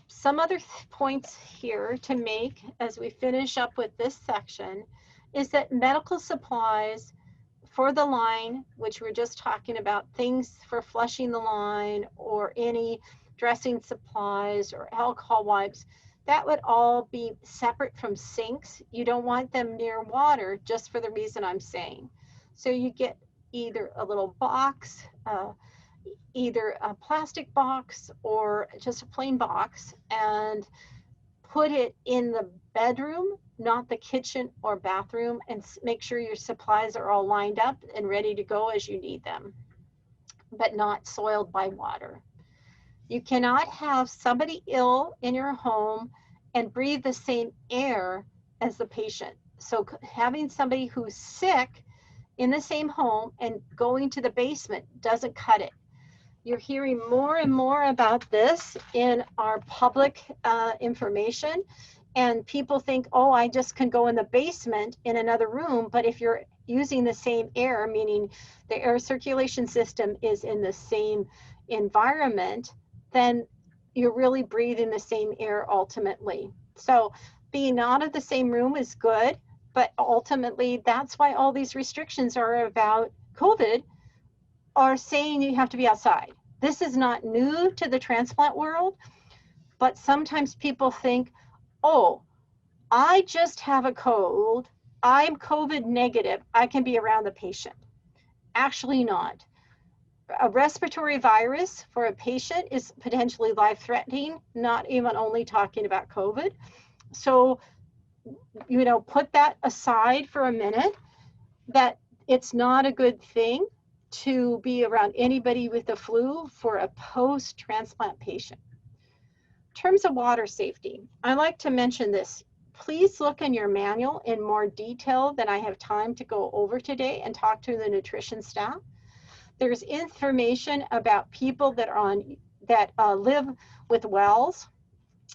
some other points here to make as we finish up with this section is that medical supplies for the line, which we're just talking about, things for flushing the line or any dressing supplies or alcohol wipes, that would all be separate from sinks. You don't want them near water just for the reason I'm saying. So you get either a little box, either a plastic box or just a plain box, and put it in the bedroom, not the kitchen or bathroom, and make sure your supplies are all lined up and ready to go as you need them, but not soiled by water. You cannot have somebody ill in your home and breathe the same air as the patient. So having somebody who's sick in the same home and going to the basement doesn't cut it. You're hearing more and more about this in our public information, and people think, oh, I just can go in the basement in another room. But if you're using the same air, meaning the air circulation system is in the same environment, then you're really breathing the same air ultimately. So being out of the same room is good, but ultimately that's why all these restrictions are about COVID are saying you have to be outside. This is not new to the transplant world, but sometimes people think, oh, I just have a cold, I'm COVID negative, I can be around the patient. Actually not. A respiratory virus for a patient is potentially life-threatening, not even only talking about COVID. So, you know, put that aside for a minute, that it's not a good thing to be around anybody with the flu for a post-transplant patient. In terms of water safety, I like to mention this. Please look in your manual in more detail than I have time to go over today and talk to the nutrition staff. There's information about people that live with wells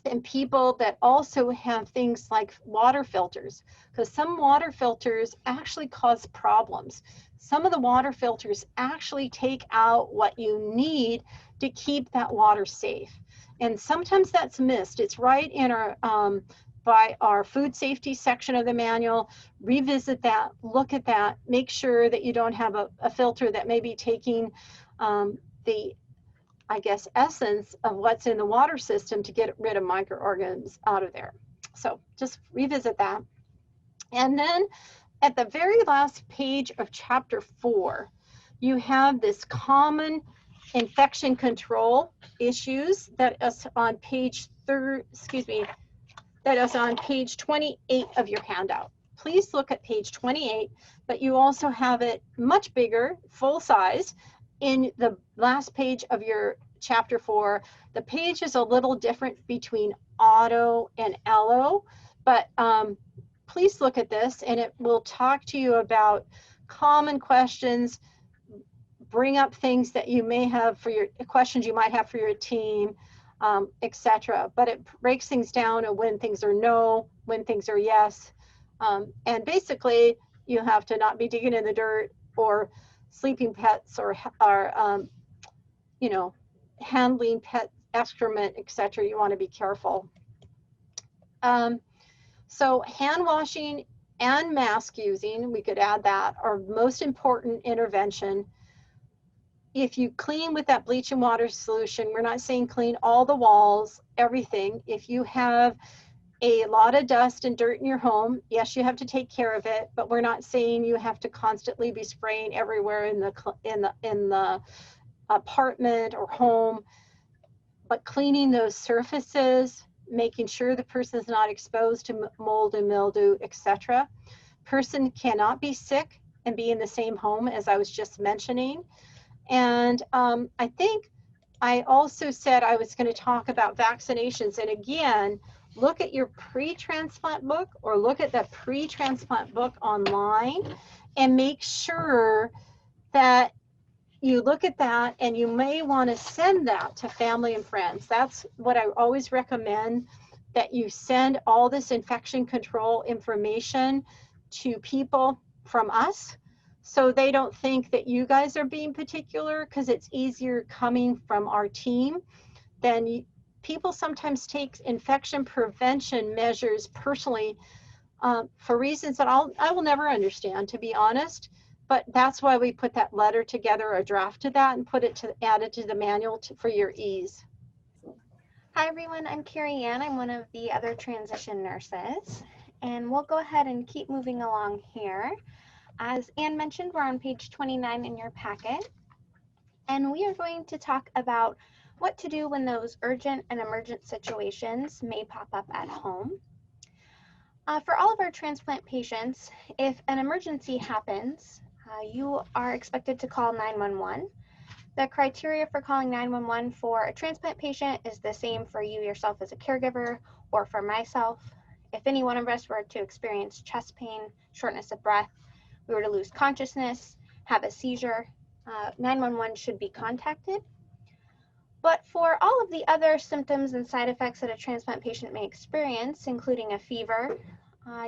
and people that also have things like water filters, because some water filters actually cause problems. Some of the water filters actually take out what you need to keep that water safe. And sometimes that's missed. It's right in our by our food safety section of the manual. Revisit that, look at that, make sure that you don't have a filter that may be taking the, I guess, essence of what's in the water system to get rid of microorganisms out of there. So just revisit that. And then at the very last page of chapter 4, you have this common infection control issues that is on page that is on page 28 of your handout. Please look at page 28, but you also have it much bigger, full size, in the last page of your chapter 4. The page is a little different between auto and allo, but please look at this and it will talk to you about common questions, bring up things that you may have for your questions you might have for your team, etc. But it breaks things down of when things are no, when things are yes. And basically, you have to not be digging in the dirt or sleeping pets or you know, handling pet excrement, etc. You want to be careful. So hand washing and mask using, we could add that, are most important intervention. If you clean with that bleach and water solution, we're not saying clean all the walls, everything. If you have a lot of dust and dirt in your home, yes, you have to take care of it, but we're not saying you have to constantly be spraying everywhere in the apartment or home, but cleaning those surfaces, making sure the person is not exposed to mold and mildew, etc. Person cannot be sick and be in the same home, as I was just mentioning. And I think I also said I was going to talk about vaccinations. And again, look at your pre-transplant book or look at the pre-transplant book online and make sure that you look at that, and you may want to send that to family and friends. That's what I always recommend, that you send all this infection control information to people from us so they don't think that you guys are being particular, because it's easier coming from our team than people sometimes take infection prevention measures personally for reasons that I will never understand, to be honest. But that's why we put that letter together, a draft of that, and add it to the manual for your ease. Hi everyone, I'm Carrie Ann. I'm one of the other transition nurses, and we'll go ahead and keep moving along here. As Ann mentioned, we're on page 29 in your packet, and we are going to talk about what to do when those urgent and emergent situations may pop up at home. For all of our transplant patients, if an emergency happens, you are expected to call 911. The criteria for calling 911 for a transplant patient is the same for you yourself as a caregiver or for myself. If any one of us were to experience chest pain, shortness of breath, we were to lose consciousness, have a seizure, 911 should be contacted. But for all of the other symptoms and side effects that a transplant patient may experience, including a fever,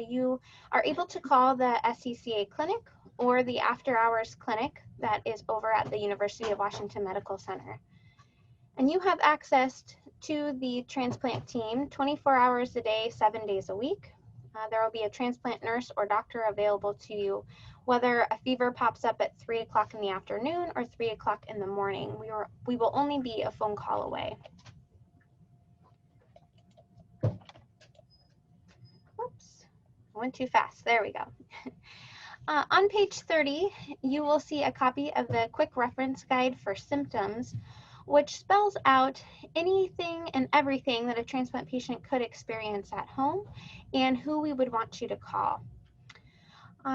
you are able to call the SCCA clinic or the after-hours clinic that is over at the University of Washington Medical Center. And you have access to the transplant team 24 hours a day, 7 days a week. There will be a transplant nurse or doctor available to you, whether a fever pops up at 3 o'clock in the afternoon or 3 o'clock in the morning. We will only be a phone call away. Oops, I went too fast. There we go. On page 30, you will see a copy of the quick reference guide for symptoms, which spells out anything and everything that a transplant patient could experience at home and who we would want you to call.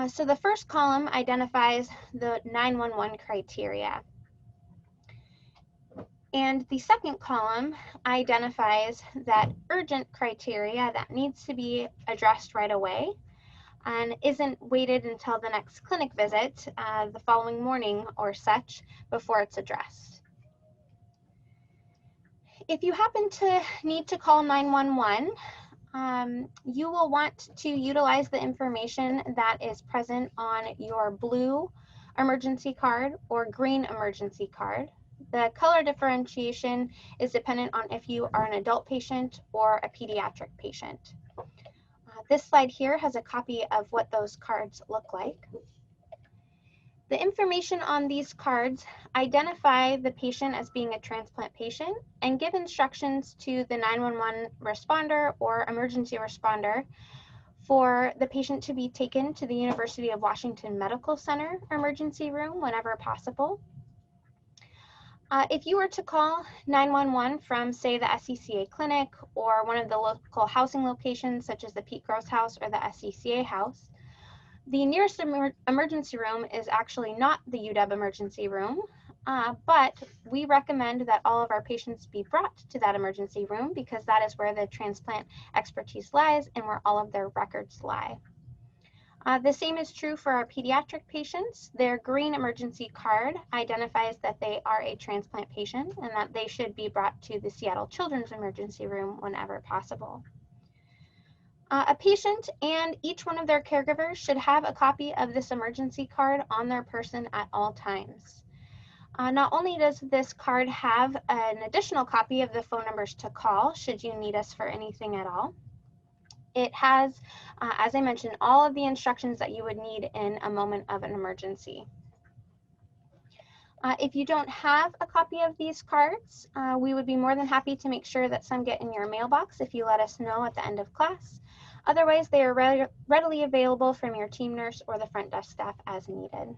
So the first column identifies the 911 criteria. And the second column identifies that urgent criteria that needs to be addressed right away and isn't waited until the next clinic visit the following morning or such before it's addressed. If you happen to need to call 911, you will want to utilize the information that is present on your blue emergency card or green emergency card. The color differentiation is dependent on if you are an adult patient or a pediatric patient. This slide here has a copy of what those cards look like. The information on these cards identify the patient as being a transplant patient and give instructions to the 911 responder or emergency responder for the patient to be taken to the University of Washington Medical Center emergency room whenever possible. If you were to call 911 from, say, the SCCA clinic or one of the local housing locations, such as the Pete Gross House or the SCCA house, the nearest emergency room is actually not the UW emergency room, but we recommend that all of our patients be brought to that emergency room because that is where the transplant expertise lies and where all of their records lie. The same is true for our pediatric patients. Their green emergency card identifies that they are a transplant patient and that they should be brought to the Seattle Children's Emergency Room whenever possible. A patient and each one of their caregivers should have a copy of this emergency card on their person at all times. Not only does this card have an additional copy of the phone numbers to call should you need us for anything at all, it has, as I mentioned, all of the instructions that you would need in a moment of an emergency. If you don't have a copy of these cards, we would be more than happy to make sure that some get in your mailbox if you let us know at the end of class. Otherwise, they are readily available from your team nurse or the front desk staff as needed.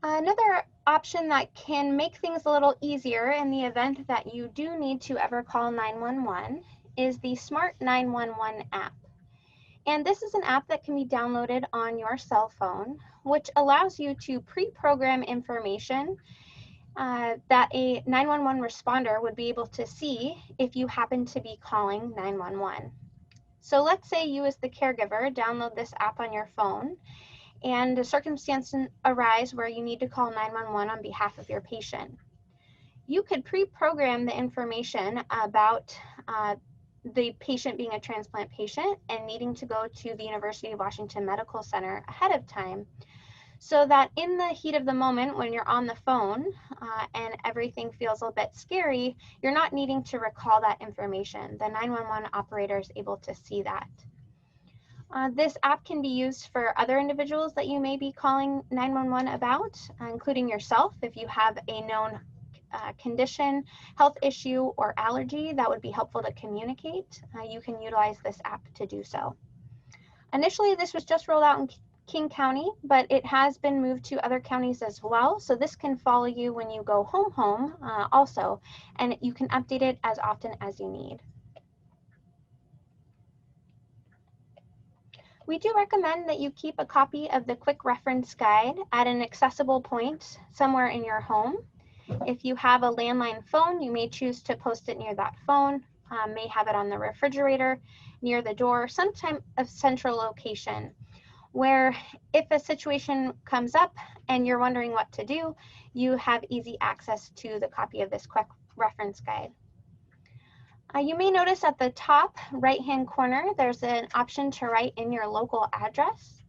Another option that can make things a little easier in the event that you do need to ever call 911 is the Smart 911 app. And this is an app that can be downloaded on your cell phone, which allows you to pre-program information that a 911 responder would be able to see if you happen to be calling 911. So let's say you as the caregiver download this app on your phone and a circumstance arise where you need to call 911 on behalf of your patient. You could pre-program the information about the patient being a transplant patient and needing to go to the University of Washington Medical Center ahead of time, so that in the heat of the moment when you're on the phone and everything feels a bit scary, you're not needing to recall that information. The 911 operator is able to see that. This app can be used for other individuals that you may be calling 911 about, including yourself. If you have a known condition, health issue, or allergy that would be helpful to communicate, you can utilize this app to do so. Initially, this was just rolled out in King County, but it has been moved to other counties as well. So this can follow you when you go home also, and you can update it as often as you need. We do recommend that you keep a copy of the quick reference guide at an accessible point somewhere in your home. If you have a landline phone, you may choose to post it near that phone, may have it on the refrigerator, near the door, some type of central location where if a situation comes up and you're wondering what to do, you have easy access to the copy of this quick reference guide. You may notice at the top right-hand corner, there's an option to write in your local address.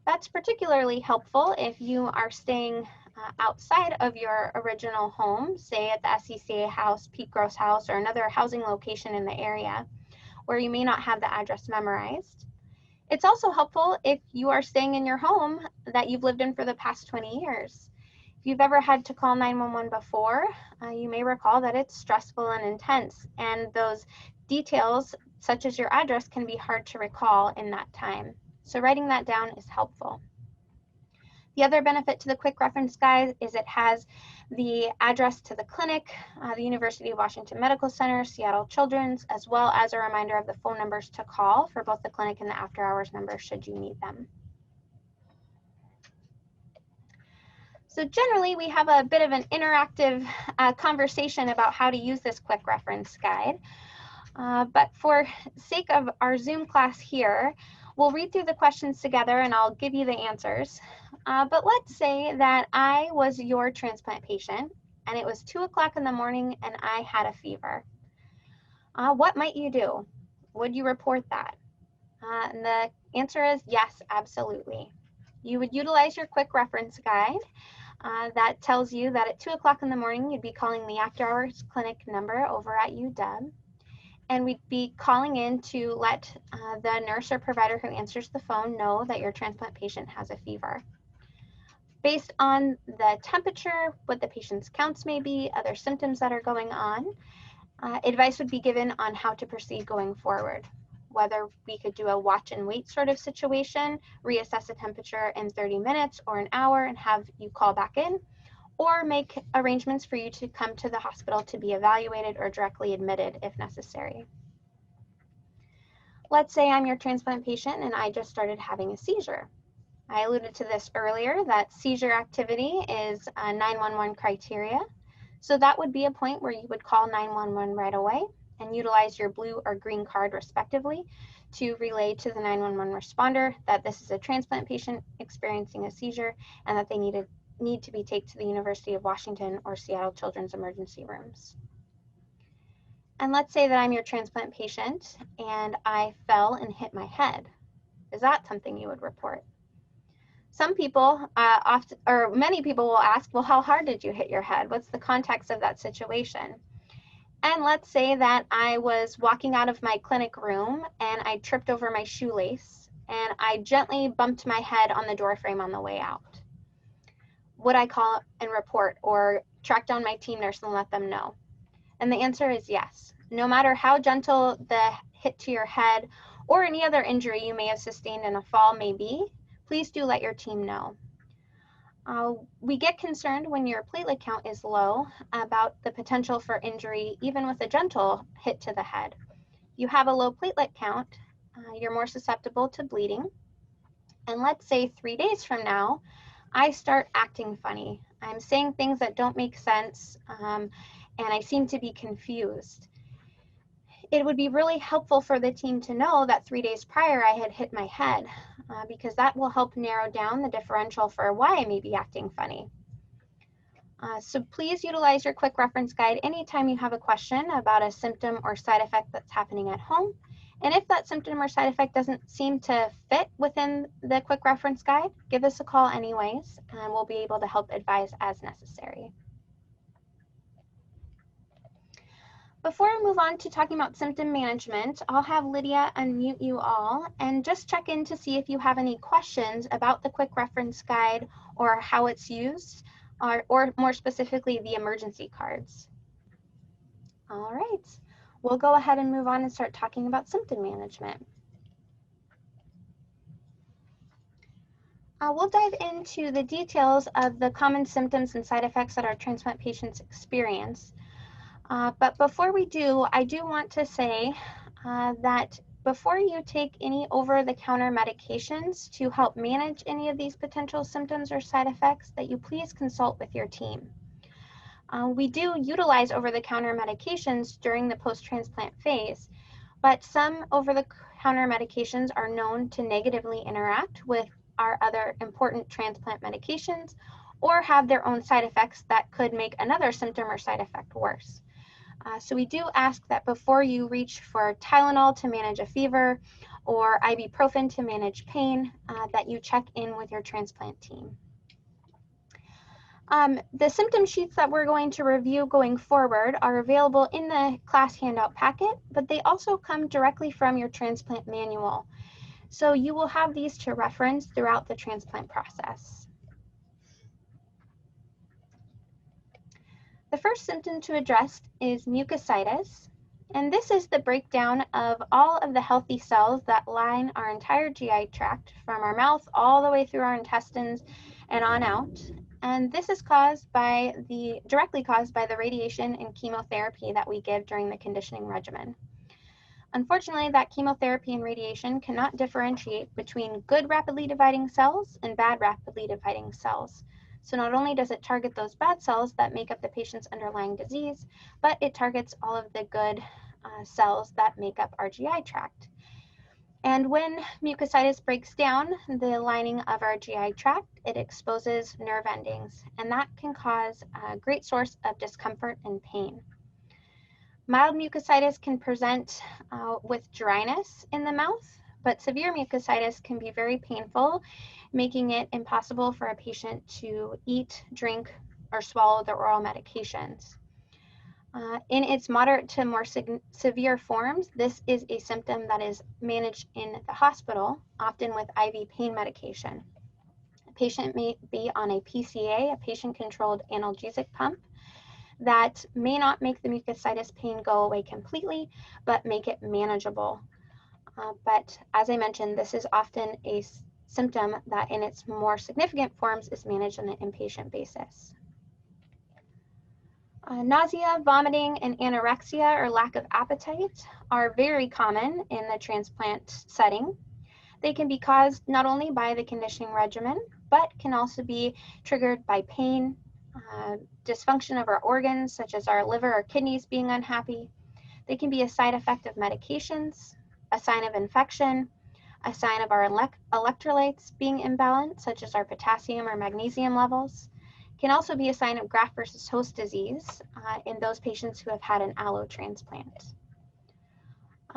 That's particularly helpful if you are staying outside of your original home, say at the SCCA house, Peak Gross house, or another housing location in the area where you may not have the address memorized. It's also helpful if you are staying in your home that you've lived in for the past 20 years. If you've ever had to call 911 before, you may recall that it's stressful and intense, and those details, such as your address, can be hard to recall in that time. So writing that down is helpful. The other benefit to the quick reference guide is it has the address to the clinic, the University of Washington Medical Center, Seattle Children's, as well as a reminder of the phone numbers to call for both the clinic and the after hours numbers should you need them. So generally, we have a bit of an interactive conversation about how to use this quick reference guide. But for sake of our Zoom class here, we'll read through the questions together and I'll give you the answers. But let's say that I was your transplant patient and it was 2 o'clock in the morning and I had a fever. What might you do? Would you report that? And the answer is yes, absolutely. You would utilize your quick reference guide that tells you that at 2 o'clock in the morning, you'd be calling the after hours clinic number over at UW. And we'd be calling in to let the nurse or provider who answers the phone know that your transplant patient has a fever. Based on the temperature, what the patient's counts may be, other symptoms that are going on, advice would be given on how to proceed going forward. Whether we could do a watch and wait sort of situation, reassess the temperature in 30 minutes or an hour and have you call back in, or make arrangements for you to come to the hospital to be evaluated or directly admitted if necessary. Let's say I'm your transplant patient and I just started having a seizure. I alluded to this earlier, that seizure activity is a 911 criteria. So that would be a point where you would call 911 right away and utilize your blue or green card respectively to relay to the 911 responder that this is a transplant patient experiencing a seizure and that they need to be taken to the University of Washington or Seattle Children's emergency rooms. And let's say that I'm your transplant patient and I fell and hit my head. Is that something you would report? Some people, many people will ask, well, how hard did you hit your head? What's the context of that situation? And let's say that I was walking out of my clinic room and I tripped over my shoelace and I gently bumped my head on the door frame on the way out. Would I call and report or track down my team nurse and let them know? And the answer is yes. No matter how gentle the hit to your head or any other injury you may have sustained in a fall may be, please do let your team know. We get concerned when your platelet count is low about the potential for injury, even with a gentle hit to the head. You have a low platelet count, you're more susceptible to bleeding. And let's say 3 days from now, I start acting funny. I'm saying things that don't make sense, and I seem to be confused. It would be really helpful for the team to know that 3 days prior I had hit my head, because that will help narrow down the differential for why I may be acting funny. So please utilize your quick reference guide anytime you have a question about a symptom or side effect that's happening at home. And if that symptom or side effect doesn't seem to fit within the quick reference guide, give us a call anyways, and we'll be able to help advise as necessary. Before I move on to talking about symptom management, I'll have Lydia unmute you all and just check in to see if you have any questions about the quick reference guide or how it's used, or more specifically, the emergency cards. All right, we'll go ahead and move on and start talking about symptom management. We'll dive into the details of the common symptoms and side effects that our transplant patients experience. But before we do, I do want to say that before you take any over-the-counter medications to help manage any of these potential symptoms or side effects, that you please consult with your team. We do utilize over-the-counter medications during the post-transplant phase, but some over-the-counter medications are known to negatively interact with our other important transplant medications or have their own side effects that could make another symptom or side effect worse. So we do ask that before you reach for Tylenol to manage a fever or ibuprofen to manage pain, that you check in with your transplant team. The symptom sheets that we're going to review going forward are available in the class handout packet, but they also come directly from your transplant manual. So you will have these to reference throughout the transplant process. The first symptom to address is mucositis, and this is the breakdown of all of the healthy cells that line our entire GI tract from our mouth all the way through our intestines and on out. And this is directly caused by the radiation and chemotherapy that we give during the conditioning regimen. Unfortunately, that chemotherapy and radiation cannot differentiate between good rapidly dividing cells and bad rapidly dividing cells. So not only does it target those bad cells that make up the patient's underlying disease, but it targets all of the good cells that make up our GI tract. And when mucositis breaks down the lining of our GI tract, it exposes nerve endings, and that can cause a great source of discomfort and pain. Mild mucositis can present with dryness in the mouth, but severe mucositis can be very painful, making it impossible for a patient to eat, drink, or swallow their oral medications. In its moderate to more severe forms, this is a symptom that is managed in the hospital, often with IV pain medication. A patient may be on a PCA, a patient-controlled analgesic pump, that may not make the mucositis pain go away completely, but make it manageable. But as I mentioned, this is often a symptom that in its more significant forms is managed on an inpatient basis. Nausea, vomiting, and anorexia or lack of appetite are very common in the transplant setting. They can be caused not only by the conditioning regimen, but can also be triggered by pain, dysfunction of our organs, such as our liver or kidneys being unhappy. They can be a side effect of medications, a sign of infection, a sign of our electrolytes being imbalanced, such as our potassium or magnesium levels. It can also be a sign of graft versus host disease in those patients who have had an allo transplant.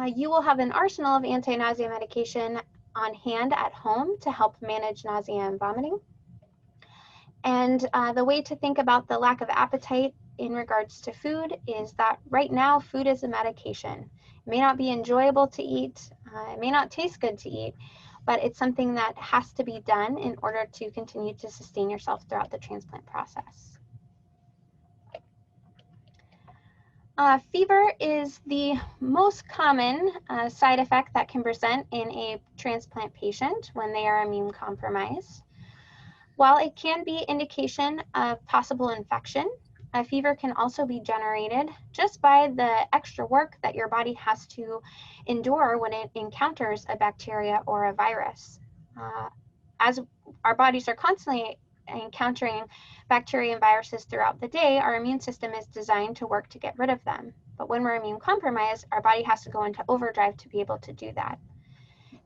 You will have an arsenal of anti-nausea medication on hand at home to help manage nausea and vomiting. And the way to think about the lack of appetite in regards to food is that right now food is a medication. It may not be enjoyable to eat, it may not taste good to eat, but it's something that has to be done in order to continue to sustain yourself throughout the transplant process. Fever is the most common side effect that can present in a transplant patient when they are immune compromised. While it can be indication of possible infection, a fever can also be generated just by the extra work that your body has to endure when it encounters a bacteria or a virus. As our bodies are constantly encountering bacteria and viruses throughout the day, our immune system is designed to work to get rid of them. But when we're immune compromised, our body has to go into overdrive to be able to do that.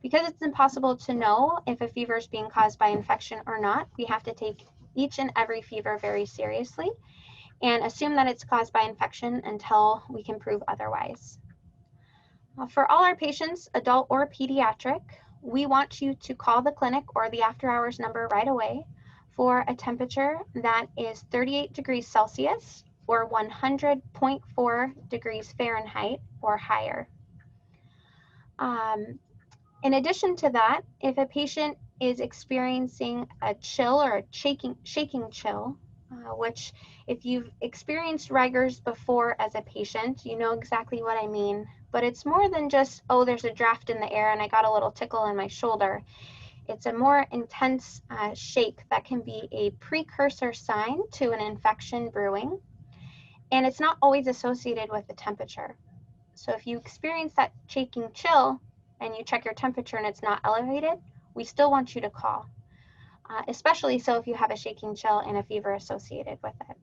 Because it's impossible to know if a fever is being caused by infection or not, we have to take each and every fever very seriously and assume that it's caused by infection until we can prove otherwise. For all our patients, adult or pediatric, we want you to call the clinic or the after-hours number right away for a temperature that is 38 degrees Celsius or 100.4 degrees Fahrenheit or higher. In addition to that, if a patient is experiencing a chill or a shaking chill, which if you've experienced rigors before as a patient, you know exactly what I mean, but it's more than just, oh, there's a draft in the air and I got a little tickle in my shoulder. It's a more intense shake that can be a precursor sign to an infection brewing, and it's not always associated with the temperature. So if you experience that shaking chill and you check your temperature and it's not elevated, we still want you to call, especially so if you have a shaking chill and a fever associated with it.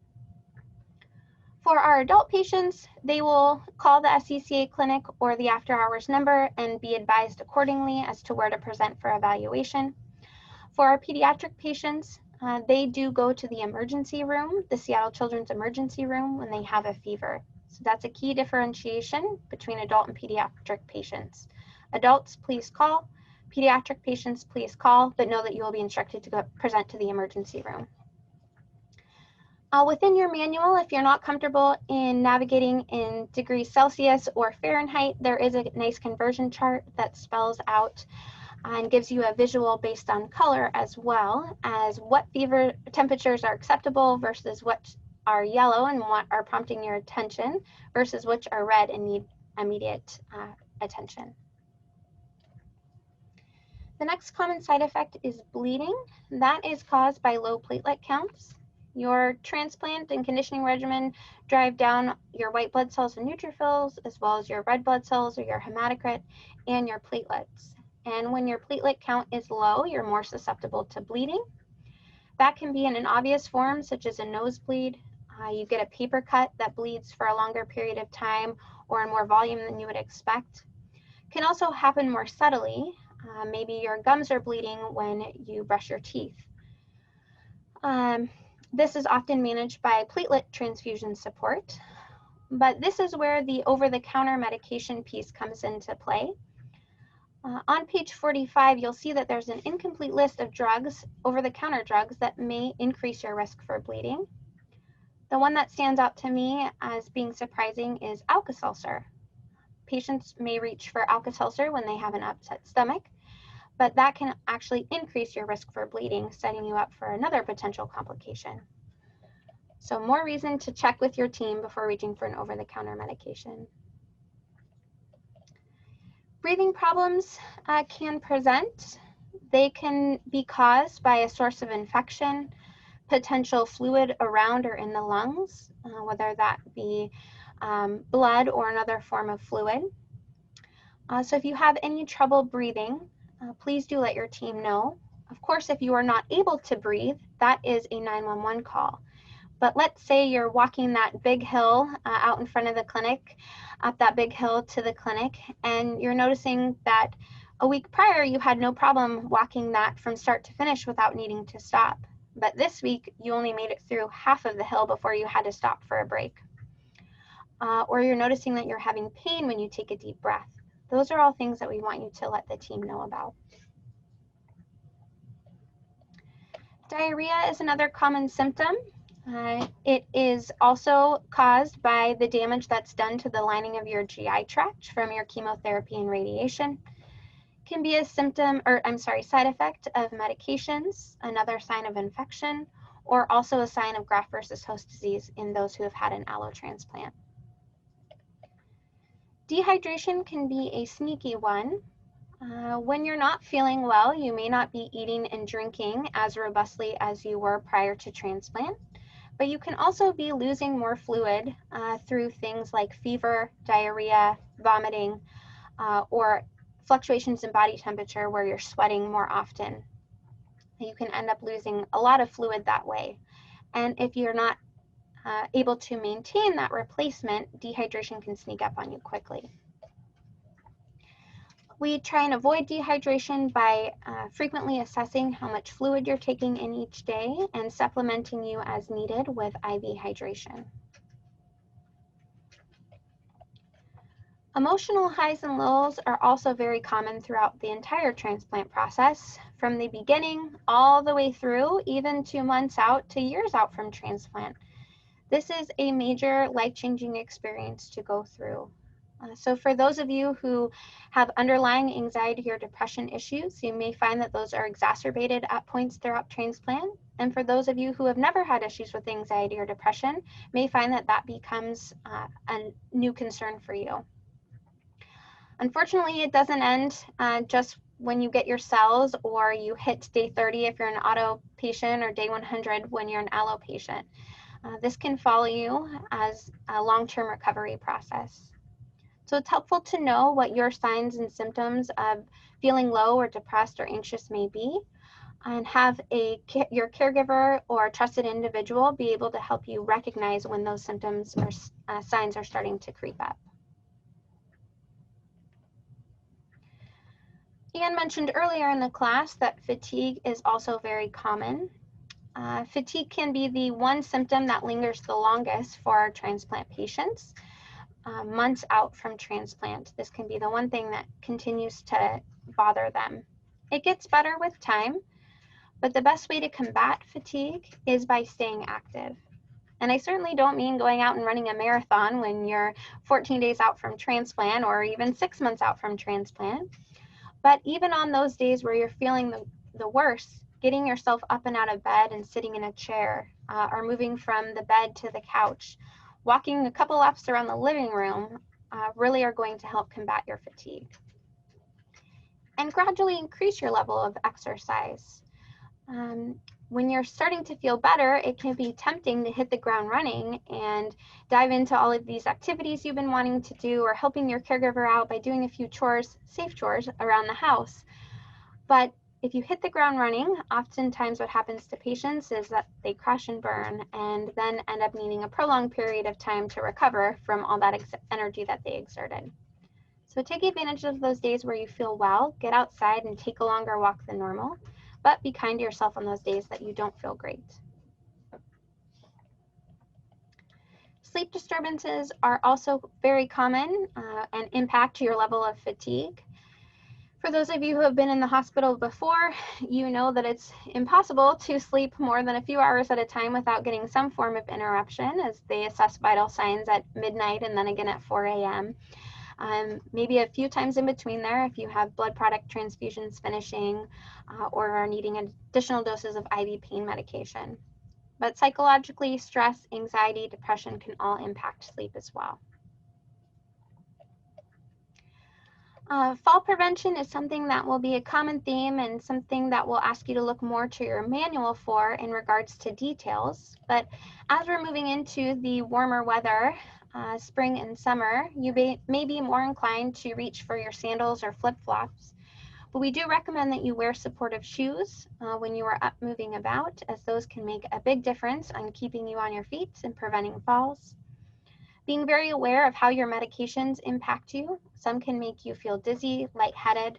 For our adult patients, they will call the SCCA clinic or the after-hours number and be advised accordingly as to where to present for evaluation. For our pediatric patients, they do go to the emergency room, the Seattle Children's Emergency Room, when they have a fever. So that's a key differentiation between adult and pediatric patients. Adults, please call. Pediatric patients, please call, but know that you will be instructed to go present to the emergency room. Within your manual, if you're not comfortable in navigating in degrees Celsius or Fahrenheit, there is a nice conversion chart that spells out and gives you a visual based on color as well as what fever temperatures are acceptable versus what are yellow and what are prompting your attention versus which are red and need immediate attention. The next common side effect is bleeding. That is caused by low platelet counts. Your transplant and conditioning regimen drive down your white blood cells and neutrophils, as well as your red blood cells or your hematocrit and your platelets. And when your platelet count is low, you're more susceptible to bleeding. That can be in an obvious form, such as a nosebleed. You get a paper cut that bleeds for a longer period of time or in more volume than you would expect. Can also happen more subtly. Maybe your gums are bleeding when you brush your teeth. This is often managed by platelet transfusion support, but this is where the over-the-counter medication piece comes into play. On page 45, you'll see that there's an incomplete list of drugs, over-the-counter drugs, that may increase your risk for bleeding. The one that stands out to me as being surprising is Alka-Seltzer. Patients may reach for Alka-Seltzer when they have an upset stomach, but that can actually increase your risk for bleeding, setting you up for another potential complication. So more reason to check with your team before reaching for an over-the-counter medication. Breathing problems can present. They can be caused by a source of infection, potential fluid around or in the lungs, whether that be blood or another form of fluid. So if you have any trouble breathing, please do let your team know. Of course, if you are not able to breathe, that is a 911 call. But let's say you're walking that big hill out in front of the clinic, up that big hill to the clinic, and you're noticing that a week prior you had no problem walking that from start to finish without needing to stop. But this week you only made it through half of the hill before you had to stop for a break. Or you're noticing that you're having pain when you take a deep breath. Those are all things that we want you to let the team know about. Diarrhea is another common symptom. It is also caused by the damage that's done to the lining of your GI tract from your chemotherapy and radiation. Can be a side effect of medications, another sign of infection, or also a sign of graft versus host disease in those who have had an allotransplant. Dehydration can be a sneaky one. When you're not feeling well, you may not be eating and drinking as robustly as you were prior to transplant, but you can also be losing more fluid through things like fever, diarrhea, vomiting, or fluctuations in body temperature where you're sweating more often. You can end up losing a lot of fluid that way. And if you're not able to maintain that replacement, dehydration can sneak up on you quickly. We try and avoid dehydration by frequently assessing how much fluid you're taking in each day and supplementing you as needed with IV hydration. Emotional highs and lows are also very common throughout the entire transplant process, from the beginning all the way through, even 2 months out to years out from transplant. This is a major life-changing experience to go through. So for those of you who have underlying anxiety or depression issues, you may find that those are exacerbated at points throughout transplant. And for those of you who have never had issues with anxiety or depression, may find that that becomes a new concern for you. Unfortunately, it doesn't end just when you get your cells or you hit day 30 if you're an auto patient, or day 100 when you're an allo patient. This can follow you as a long-term recovery process. So it's helpful to know what your signs and symptoms of feeling low or depressed or anxious may be, and have your caregiver or a trusted individual be able to help you recognize when those symptoms or signs are starting to creep up. Ian mentioned earlier in the class that fatigue is also very common. Fatigue can be the one symptom that lingers the longest for our transplant patients, months out from transplant. This can be the one thing that continues to bother them. It gets better with time, but the best way to combat fatigue is by staying active. And I certainly don't mean going out and running a marathon when you're 14 days out from transplant or even 6 months out from transplant. But even on those days where you're feeling the worst, getting yourself up and out of bed and sitting in a chair, or moving from the bed to the couch, walking a couple laps around the living room, really are going to help combat your fatigue. And gradually increase your level of exercise. When you're starting to feel better, it can be tempting to hit the ground running and dive into all of these activities you've been wanting to do, or helping your caregiver out by doing a few chores, safe chores around the house. But if you hit the ground running, oftentimes what happens to patients is that they crash and burn and then end up needing a prolonged period of time to recover from all that energy that they exerted. So take advantage of those days where you feel well, get outside and take a longer walk than normal, but be kind to yourself on those days that you don't feel great. Sleep disturbances are also very common and impact your level of fatigue. For those of you who have been in the hospital before, you know that it's impossible to sleep more than a few hours at a time without getting some form of interruption, as they assess vital signs at midnight and then again at 4 a.m. Maybe a few times in between there if you have blood product transfusions finishing or are needing additional doses of IV pain medication. But psychologically, stress, anxiety, depression can all impact sleep as well. Fall prevention is something that will be a common theme and something that we'll ask you to look more to your manual for in regards to details. But as we're moving into the warmer weather, spring and summer, you may be more inclined to reach for your sandals or flip-flops. But we do recommend that you wear supportive shoes when you are up moving about, as those can make a big difference on keeping you on your feet and preventing falls. Being very aware of how your medications impact you. Some can make you feel dizzy, lightheaded.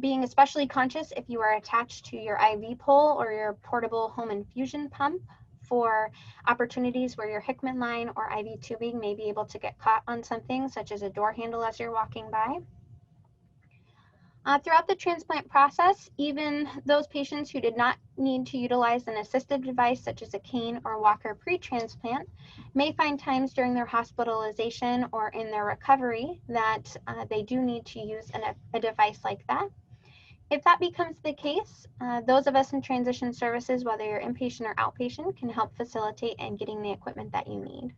Being especially conscious if you are attached to your IV pole or your portable home infusion pump, for opportunities where your Hickman line or IV tubing may be able to get caught on something such as a door handle as you're walking by. Throughout the transplant process, even those patients who did not need to utilize an assistive device such as a cane or walker pre-transplant may find times during their hospitalization or in their recovery that they do need to use a device like that. If that becomes the case, those of us in transition services, whether you're inpatient or outpatient, can help facilitate in getting the equipment that you need.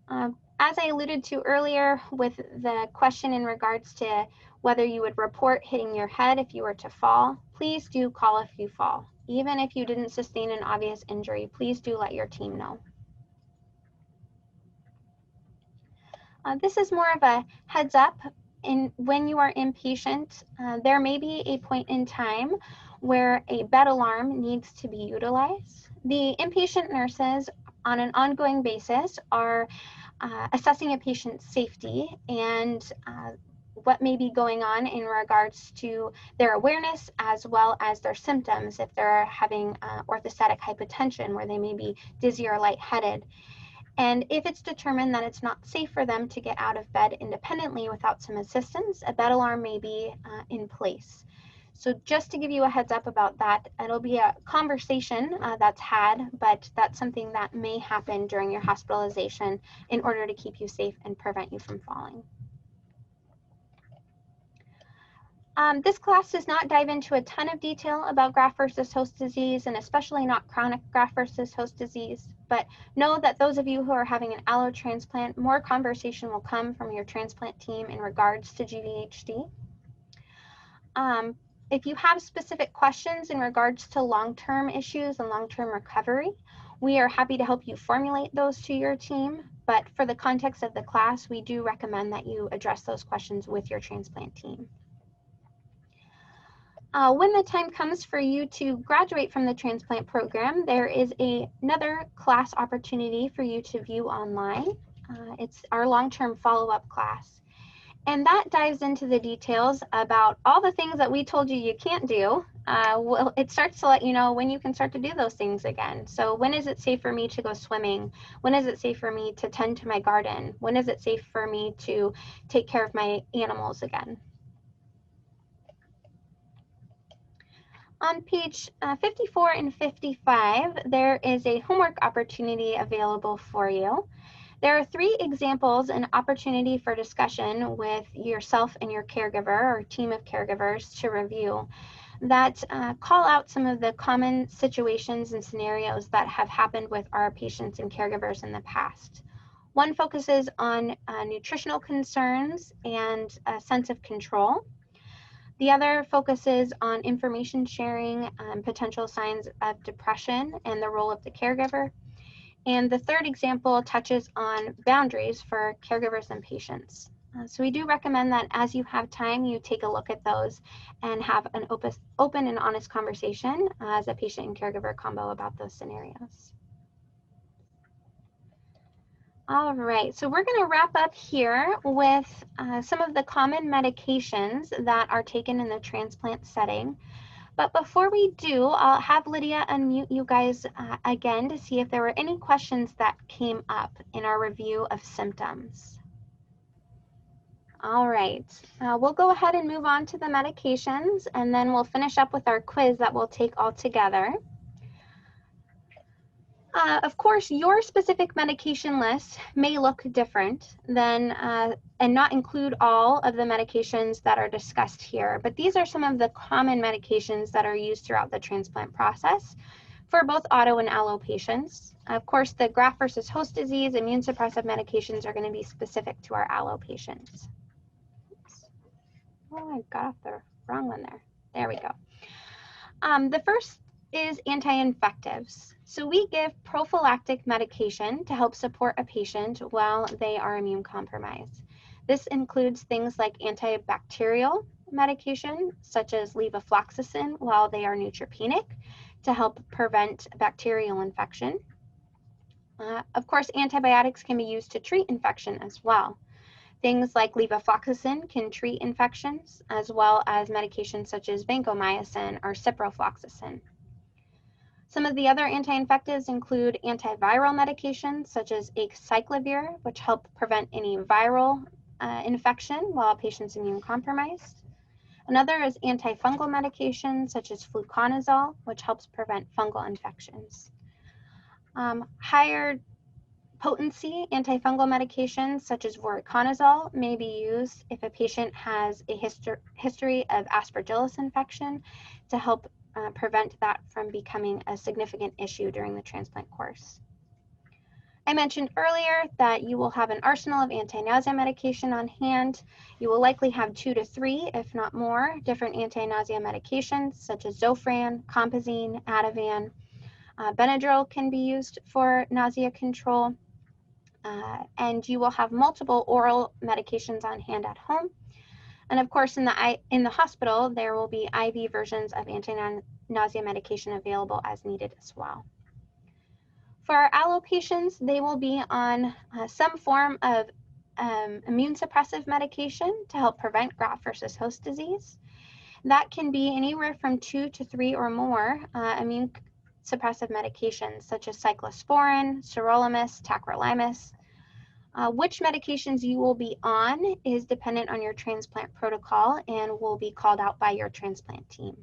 As I alluded to earlier with the question in regards to whether you would report hitting your head if you were to fall, please do call if you fall. Even if you didn't sustain an obvious injury, please do let your team know. This is more of a heads up. When you are inpatient, there may be a point in time where a bed alarm needs to be utilized. The inpatient nurses on an ongoing basis are assessing a patient's safety and what may be going on in regards to their awareness as well as their symptoms if they're having orthostatic hypotension where they may be dizzy or lightheaded. And if it's determined that it's not safe for them to get out of bed independently without some assistance, a bed alarm may be in place. So just to give you a heads up about that, it'll be a conversation that's had, but that's something that may happen during your hospitalization in order to keep you safe and prevent you from falling. This class does not dive into a ton of detail about graft versus host disease, and especially not chronic graft versus host disease, but know that those of you who are having an allo transplant, more conversation will come from your transplant team in regards to GVHD. If you have specific questions in regards to long-term issues and long-term recovery, we are happy to help you formulate those to your team, but for the context of the class, we do recommend that you address those questions with your transplant team. When the time comes for you to graduate from the transplant program, there is another class opportunity for you to view online. It's our long-term follow-up class. And that dives into the details about all the things that we told you you can't do. Well, it starts to let you know when you can start to do those things again. So when is it safe for me to go swimming? When is it safe for me to tend to my garden? When is it safe for me to take care of my animals again? On page 54 and 55, there is a homework opportunity available for you. There are 3 examples and opportunity for discussion with yourself and your caregiver or team of caregivers to review that call out some of the common situations and scenarios that have happened with our patients and caregivers in the past. One focuses on nutritional concerns and a sense of control. The other focuses on information sharing, potential signs of depression, and the role of the caregiver. And the third example touches on boundaries for caregivers and patients. So we do recommend that as you have time, you take a look at those and have an open and honest conversation as a patient and caregiver combo about those scenarios. All right, so we're going to wrap up here with some of the common medications that are taken in the transplant setting. But before we do, I'll have Lydia unmute you guys again to see if there were any questions that came up in our review of symptoms. All right, we'll go ahead and move on to the medications, and then we'll finish up with our quiz that we'll take all together. Of course, your specific medication list may look different than and not include all of the medications that are discussed here, but these are some of the common medications that are used throughout the transplant process for both auto and allo patients. Of course, the graft versus host disease immune suppressive medications are going to be specific to our allo patients. Oops. Oh, I got off the wrong one there. There we go. The first is anti-infectives. So we give prophylactic medication to help support a patient while they are immune compromised. This includes things like antibacterial medication, such as levofloxacin while they are neutropenic to help prevent bacterial infection. Of course, antibiotics can be used to treat infection as well. Things like levofloxacin can treat infections, as well as medications such as vancomycin or ciprofloxacin. Some of the other anti-infectives include antiviral medications such as acyclovir, which help prevent any viral infection while a patient's immune compromised. Another is antifungal medications such as fluconazole, which helps prevent fungal infections. Higher potency antifungal medications such as voriconazole may be used if a patient has a history of aspergillus infection to help prevent that from becoming a significant issue during the transplant course. I mentioned earlier that you will have an arsenal of anti-nausea medication on hand. You will likely have 2 to 3, if not more, different anti-nausea medications such as Zofran, Compazine, Ativan. Benadryl can be used for nausea control. And you will have multiple oral medications on hand at home. And of course, in the hospital, there will be IV versions of anti-nausea medication available as needed as well. For our allo patients, they will be on some form of immune suppressive medication to help prevent graft versus host disease. That can be anywhere from 2 to 3 or more immune suppressive medications such as cyclosporin, sirolimus, tacrolimus. Which medications you will be on is dependent on your transplant protocol and will be called out by your transplant team.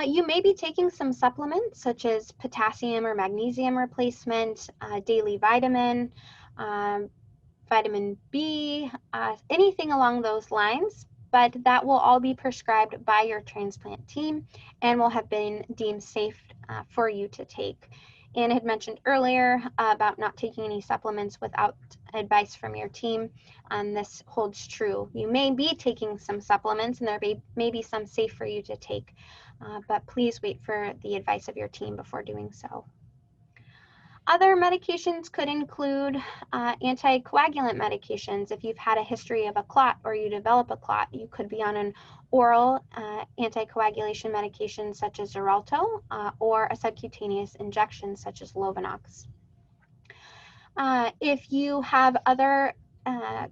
You may be taking some supplements such as potassium or magnesium replacement, daily vitamin, vitamin B, anything along those lines, but that will all be prescribed by your transplant team and will have been deemed safe for you to take. Anne had mentioned earlier about not taking any supplements without advice from your team, and this holds true. You may be taking some supplements and there may be some safe for you to take, but please wait for the advice of your team before doing so. Other medications could include anticoagulant medications. If you've had a history of a clot or you develop a clot, you could be on an oral anticoagulation medication such as Xarelto or a subcutaneous injection such as Lovenox. If you have other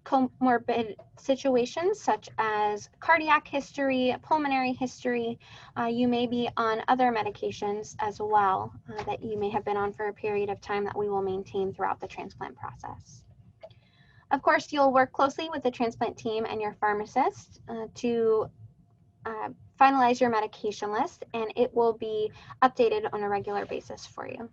comorbid situations such as cardiac history, pulmonary history, you may be on other medications as well that you may have been on for a period of time that we will maintain throughout the transplant process. Of course, you'll work closely with the transplant team and your pharmacist to finalize your medication list, and it will be updated on a regular basis for you.